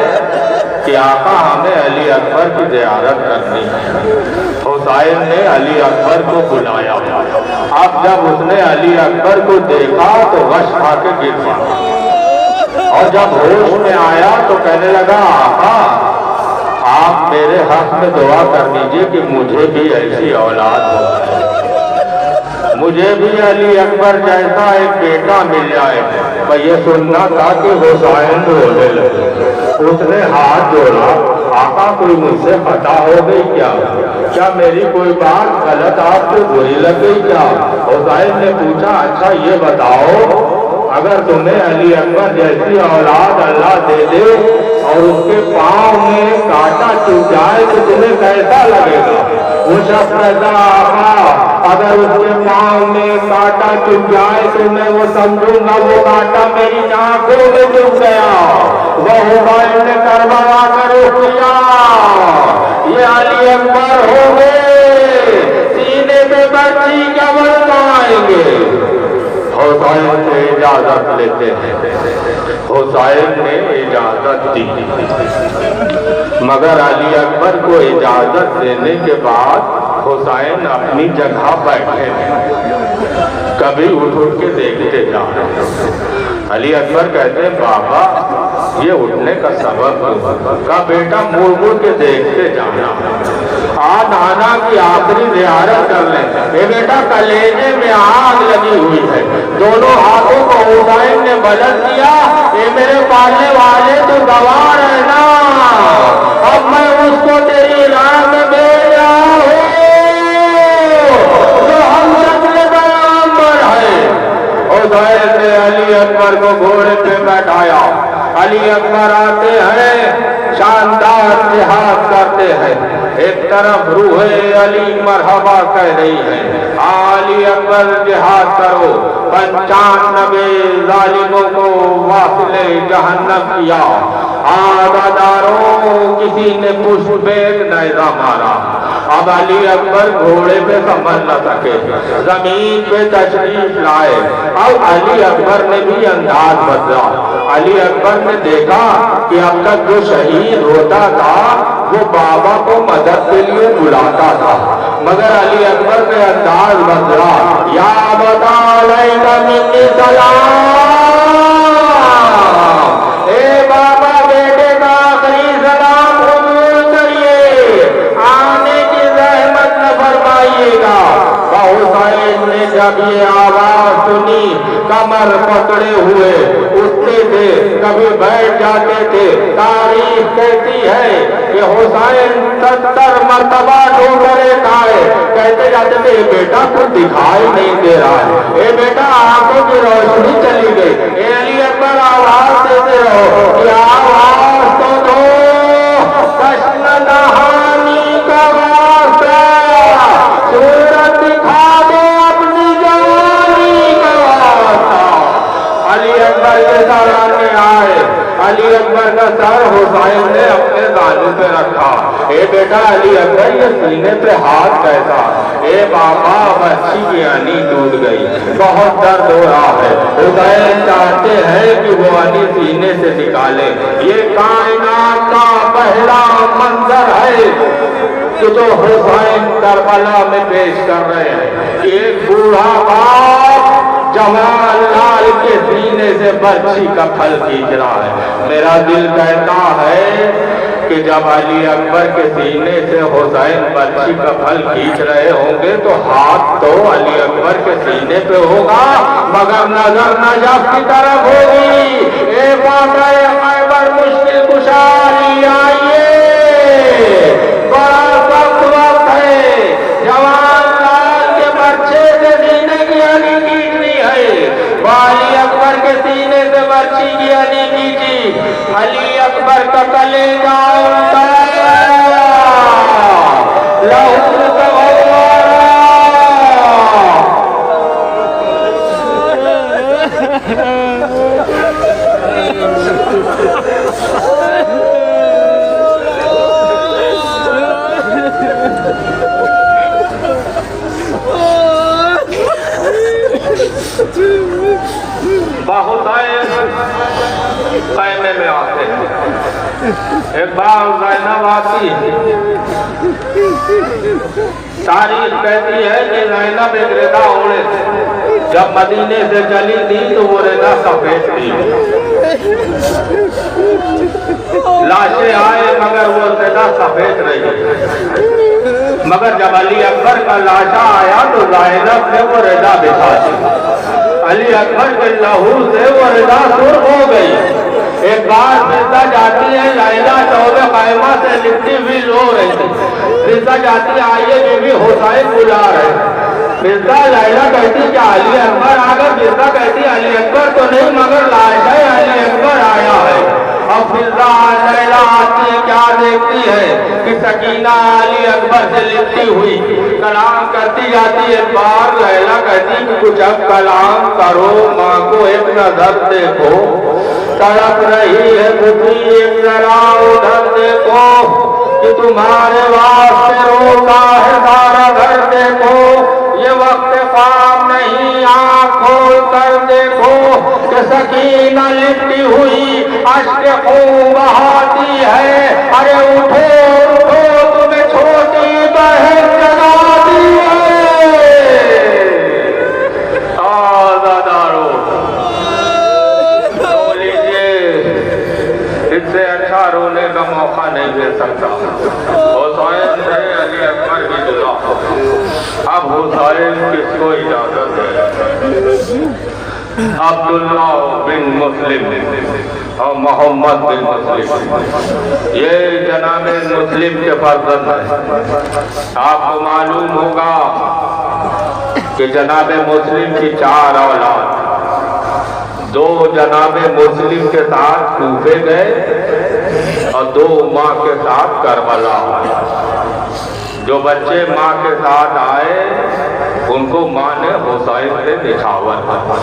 کہ آقا ہمیں علی اکبر کی زیارت کرنی ہے۔ حسین نے علی اکبر کو بلایا، اب جب اس نے علی اکبر کو دیکھا تو غش کھا کے گر پڑا، اور جب ہوش میں آیا تو کہنے لگا آقا آپ میرے حق میں دعا کر دیجئے کہ مجھے بھی ایسی اولاد ہو، مجھے بھی علی اکبر جیسا ایک بیٹا مل جائے۔ میں یہ سننا تھا کہ حسین رونے لگے، اس نے ہاتھ جوڑا، آقا کوئی مجھ سے خطا ہو گئی کیا میری کوئی بات غلط آپ کو بری لگ گئی کیا؟ حسین نے پوچھا اچھا یہ بتاؤ اگر تمہیں علی اکبر جیسی اولاد اللہ دے دے اور اس کے پاؤں میں کانٹا چبھ جائے تو تمہیں کیسا لگے گا؟ وہ شخص کہتا آقا اگر اس کے پاؤں میں کانٹا چبھ جائے تو میں وہ سمجھوں گا وہ کانٹا میری آنکھوں میں چبھ گیا۔ وہ حسین نے کربلا کر کیا، یہ علی اکبر ہو گئے، سینے پہ بچی قبر پائیں گے۔ حسین سے اجازت لیتے ہیں، حسین نے اجازت دی، مگر علی اکبر کو اجازت دینے کے بعد حسین اپنی جگہ بیٹھے ہیں، کبھی اٹھ کے دیکھتے جا رہے ہیں۔ علی اکبر کہتے ہیں بابا یہ اٹھنے کا سبب کا بیٹا مڑ مڑ کے دیکھتے جانا، آج نانا کی آخری زیارت کر لیں۔ اے بیٹا کلیجے میں آگ لگی ہوئی ہے، دونوں ہاتھوں کو حسین نے بلند کیا، اے میرے پالنے والے تو گواہ رہنا، اب میں اس کو تیری راہ میں بھیج رہا ہوں جو ہم شکل پیغمبر ہے۔ حسین نے علی اکبر کو گھوڑے پہ بیٹھایا، علی اکبر آتے ہیں، شاندار جہاد کرتے ہیں، ایک طرف روح علی مرحبا کہہ رہی ہے علی اکبر جہاد کرو، 95 ظالموں کو واصل جہنم کیا، آگاداروں کسی نے پشت بیگ نیزہ مارا، اب علی اکبر گھوڑے پہ سنبھل نہ سکے، زمین پہ تشریف لائے، اب علی اکبر نے بھی انداز بدلا، علی اکبر نے دیکھا کہ اب تک جو شہید ہوتا تھا وہ بابا کو مدد کے لیے بلاتا تھا، مگر علی اکبر نے انداز بدلا، یا بتا علیک منی سلام، اے بابا بیٹے کا آخری سلام قبول کریے، آنے کی زحمت نہ فرمائیے گا۔ حسین نے جب یہ آواز سنی کمر پکڑے ہوئے اٹھتے تھے، کبھی بیٹھ جاتے تھے، تاریخ کہتی ہے کہ حسین 70 مرتبہ ڈوبرے کھائے، کہتے جاتے تھے اے بیٹا کچھ دکھائی نہیں دے رہا ہے، اے بیٹا آنکھوں کی روشنی چلی گئی، اے علی اکبر آواز دیتے رہو کہ آواز تو دو، کشن دہانی کا واسطہ، صورت دکھا دو اپنی جوانی کا واسطہ۔ علی اکبر کے سرانے آئے، علی اکبر کا سر حسین نے اپنے دانوں پہ رکھا، اے بیٹا علی اکبر یہ سینے پہ ہاتھ کیسا؟ اے بابا بچی کی انی ٹوٹ گئی، بہت درد ہو رہا ہے، حسین چاہتے ہیں کہ وہ انی سینے سے نکالے۔ یہ کائنات کا پہلا منظر ہے کہ جو حسین کربلا میں پیش کر رہے ہیں، ایک بوڑھا باپ جوان لال کے سینے سے برچھی کا پھل کھینچ رہا ہے۔ میرا دل کہتا ہے کہ جب علی اکبر کے سینے سے حسین برچھی کا پھل کھینچ رہے ہوں گے تو ہاتھ تو علی اکبر کے سینے پہ ہوگا، مگر نظر نجف کی طرف ہوگی۔ اے واقعہ خیبر مشکل کشا علی آئیے، بڑا سخت وقت ہے، جوان لال کے برچھے سے سینے کی علی کھینچنی ہے۔ علی اکبر کے سینے سے برچھی کی علی کھینچی، علی اکبر کا کلیجہ خیمے میں آتے ہیں۔ ایک بار زینب آتی ہے، تاریخ کہتی ہے کہ زینب ایک ردا اوڑے تھے، جب مدینے سے چلی تھی تو وہ ردا سفید تھی، لاشیں آئے مگر وہ ردا سفید رہی، مگر جب علی اکبر کا لاشا آیا تو زینب نے وہ ردا بچھا دی، علی اکبر کے لہو سے وہ ردا سرخ ہو گئی۔ ایک بار فرزہ جاتی ہے، لیلا چوبے خیمہ سے لپٹی ہوئی رو رہی تھی، فرزہ جاتی ہے، آئیے بی بی حسین بلا رہے، فرزہ لیلا کہتی کہ علی اکبر آ گئے، فرزہ کہتی علی اکبر تو نہیں مگر لاشا علی اکبر آیا ہے۔ اور فرزہ لیلا آتی ہے، کیا دیکھتی ہے کہ سکینہ علی اکبر سے لپٹی ہوئی کلام کرتی جاتی ہے۔ بار لیلا کہتی کہ کچھ اب کلام کرو، ماں کو ایک نظر دیکھو، تڑپ رہی ہے بھوکی، ایک ذرا ادھر دیکھو کہ تمہارے واسطے روتا ہے سارا گھر، دیکھو یہ وقت خواب نہیں، آنکھ کھول کر دیکھو کہ سکینہ لپٹی ہوئی اشک خون بہاتی ہے، ارے اٹھو اٹھو تمہیں چھوٹی بہن جگاتی ہے، آزادارو رو لیجئے، اس سے اچھا رونے کا موقع نہیں دے سکتا۔ حسین ہے علی اکبر کی جدا، اب حسین کس کو اجازت ہے؟ عبداللہ بن مسلم اور محمد بن مسلم یہ جناب مسلم کے فرزند ہیں۔ آپ کو معلوم ہوگا کہ جناب مسلم کی 4 اولاد، 2 جناب مسلم کے ساتھ کوفے گئے اور 2 ماں کے ساتھ کربلا آئے۔ جو بچے ماں کے ساتھ آئے ان کو ماں نے حسین سے نچھاور کیا،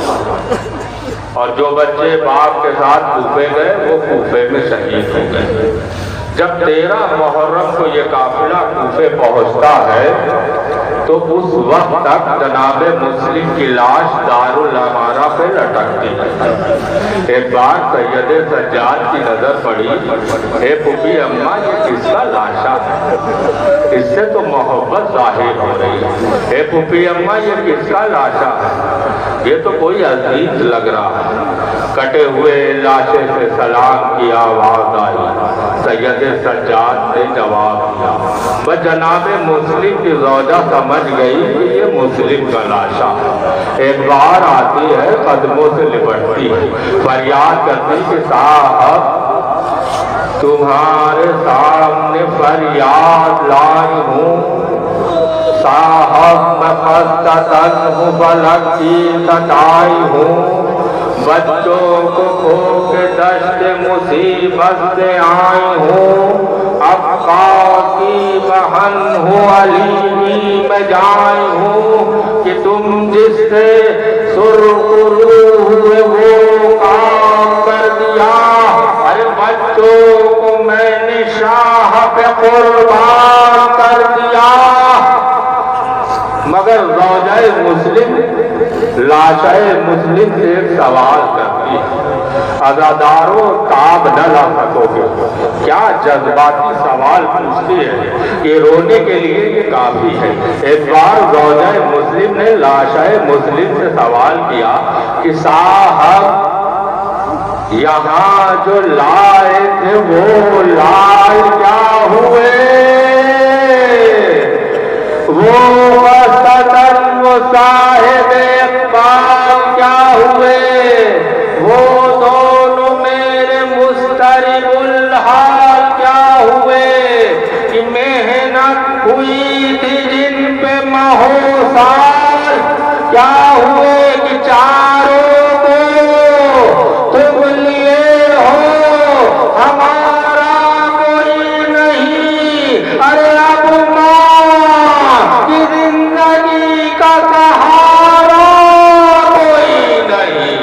اور جو بچے باپ کے ساتھ کوفے گئے وہ کوفے میں شہید ہو گئے۔ جب 13 محرم کو یہ قافلہ کوفے پہنچتا ہے تو اس وقت تک جناب مسلم کی لاش دارالامارہ پہ لٹکتی ہے۔ ایک بار سید سجاد کی نظر پڑی، اے پھوپھی اماں یہ کس کا لاشا ہے؟ اس سے تو محبت ظاہر ہو رہی ہے۔ اے پھوپھی اماں یہ کس کا لاشا ہے؟ یہ تو کوئی عزیز لگ رہا ہے۔ کٹے ہوئے لاشے سے سلام کی آواز آئی، سید سجاد نے جواب دیا، بس جناب مسلم کی زوجہ سمجھ گئی کہ یہ مسلم کا لاشا ہے۔ ایک بار آتی ہے، قدموں سے لپٹتی ہے، فریاد کرتی کہ صاحب تمہارے سامنے فریاد لائی ہوں، صاحب میں خستتاً ہوں، فلک کی سچائی ہوں، بچوں کو کھو کے دشت مصیبت سے آئی ہوں، اب کی بہن ہوں، علی کی میں جائی ہوں، کہ تم جس سے سرخرو ہوئے وہ کام کر دیا، ارے بچوں کو میں نے شاہ پہ قربان کر دیا۔ مگر زوجہ مسلم لاشہ مسلم سے ایک سوال کرتی ہے، عزادارو تاب نہ سکو گے؟ کیا جذباتی سوال پوچھتی ہے کہ رونے کے لیے یہ کافی ہے۔ ایک بار زوجہ مسلم نے لاشہ مسلم سے سوال کیا کہ صاحب یہاں جو لائے تھے وہ لال کیا ہوئے؟ وہ وسطاً وہ صاحب اقبال کیا ہوئے؟ وہ دونوں میرے مسترب الحال کیا ہوئے؟ کہ محنت ہوئی تھی جن پہ مہو سال کیا ہوئے؟ کہ چاروں کو تم لیے ہو ہمارا کوئی نہیں، ارے اب ماں کی زندگی کا سہارا کوئی نہیں۔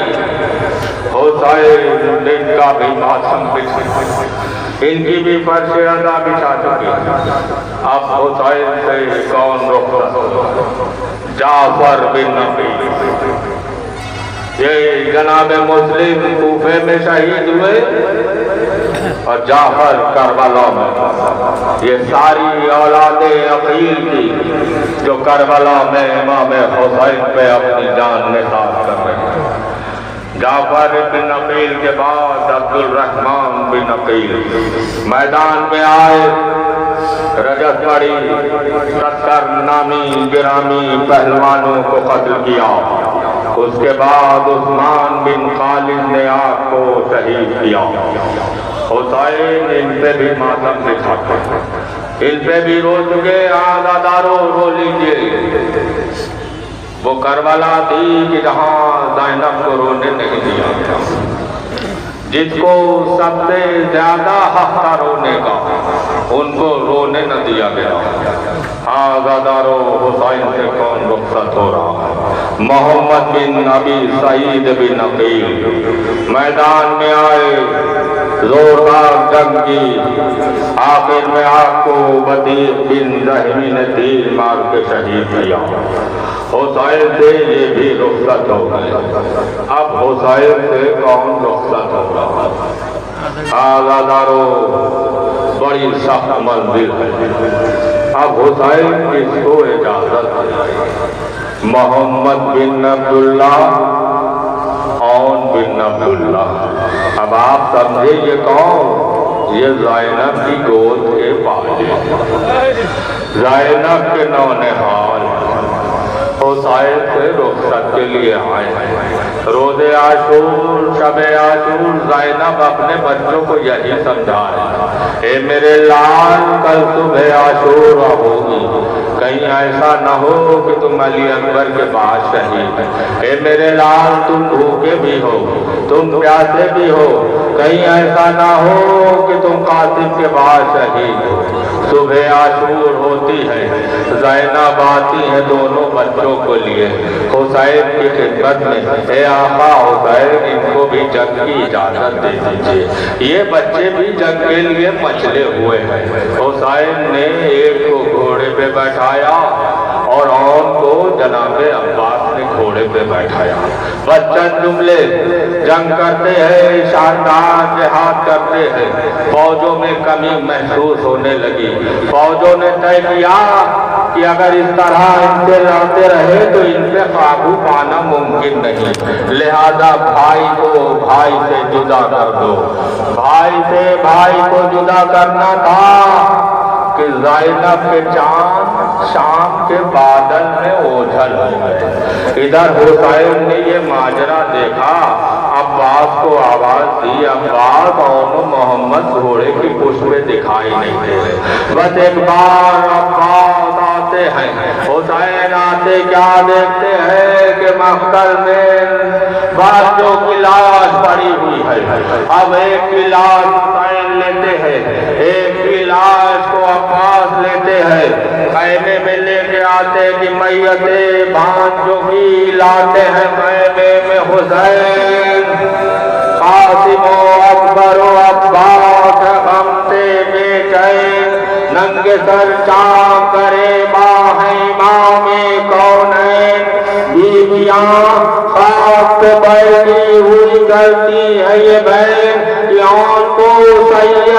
حسین ان کا بھی ماتم بچھا، ان کی بھی فرش ادا بچھا چکی، اب حسین سے کون رخصت؟ جعفر بن نقیل، یہ جناب مسلم کوفے میں شہید ہوئے اور جعفر کربلا میں۔ یہ ساری اولاد عقیل کی جو کربلا میں امام حسین پہ اپنی جان نثار کر رہے ہیں۔ جعفر بن عقیل کے بعد عبد الرحمن بن عقیل میدان میں آئے، رجت پڑی، 70 نامی گرامی پہلوانوں کو قتل کیا۔ اس کے بعد عثمان بن خالد نے آپ کو شہید کیا۔ حسین ان پہ بھی ماتم دکھاتے، ان پہ بھی رو چکے، آزادارو رو لیجئے۔ وہ کربلا تھی کہ جہاں زینب کو رونے نہیں دیا، جس کو سب سے زیادہ حق تھا رونے کا، ان کو رونے نہ دیا گیا۔ آزادارو حسین سے کون رخصت ہو رہا ہے؟ محمد بن ابی سعید بن عقیل میدان میں آئے، زوردار جنگ کی، آخر میں آپ کو بدیع بن رحمی نے تیر مار کے شہید کیا۔ حسین سے یہ بھی رخصت ہو گئے، اب حسین سے کون رخصت ہوگا؟ آزادارو بڑی سخت منزل ہے، اب حسین کس کو اجازت ہے؟ محمد بن عبداللہ، عون بن عبداللہ، اب آپ سمجھے یہ کون؟ یہ زینب کی گود کے پالے، زینب کے نونہال حسین سے رخصت کے لیے آئے ہیں۔ روز عاشور، شب عاشور، زینب اپنے بچوں کو یہی سمجھا رہے، اے میرے لال کل صبح عاشور ہوگی، کہیں ایسا نہ ہو کہ تم علی اکبر کے بعد شہید، اے میرے لال تم بھوکے بھی ہو، تم پیاسے بھی ہو، کہیں ایسا نہ ہو کہ تم قاسم کے بعد شہید ہو۔ صبح عاشور ہوتی ہے، زینب آتی ہیں دونوں بچوں کو لیے حسین کی خدمت میں، اے آقا حسین ان کو بھی جنگ کی اجازت دے دیجئے، یہ بچے بھی جنگ کے لیے مچلے ہوئے ہیں۔ حسین نے ایک کو گھوڑے پہ بیٹھایا اور عون کو جناب عباس نے گھوڑے پہ بیٹھایا۔ بس چند جملے، جنگ کرتے ہیں، شاندار جہاد کرتے ہیں، فوجوں میں کمی محسوس ہونے لگی۔ فوجوں نے طے کیا کہ اگر اس طرح ان سے لڑتے رہے تو ان پہ قابو پانا ممکن نہیں، لہذا بھائی کو بھائی سے جدا کر دو۔ بھائی سے بھائی کو جدا کرنا تھا کہ زینب کے چاند شام کے بادل میں اوجھل ہو گئے۔ ادھر حسین نے یہ ماجرا دیکھا، عباس کو آواز دی، عباس اور محمد گھوڑے کی پشت میں دکھائی نہیں دے رہے۔ بس ایک بار عباس آتے ہیں، حسین آتے کیا دیکھتے ہیں کہ مقتل میں بچوں کی لاش پڑی ہوئی ہے۔ اب ایک کی لاش حسین لیتے ہیں، ایک کی لاش کو عباس لیتے ہیں، خیمے میں لے کے آتے کہ میت بھانجوں کی لاتے ہیں خیمے میں حسین۔ قاسم و اکبر و عباس غم سے بے چین، ننگے سر چاک کرے باہ امام کونین، بیویاں خاک پہ بیٹھی ہوئی کرتی ہے یہ بہن، کہ عون کو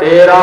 13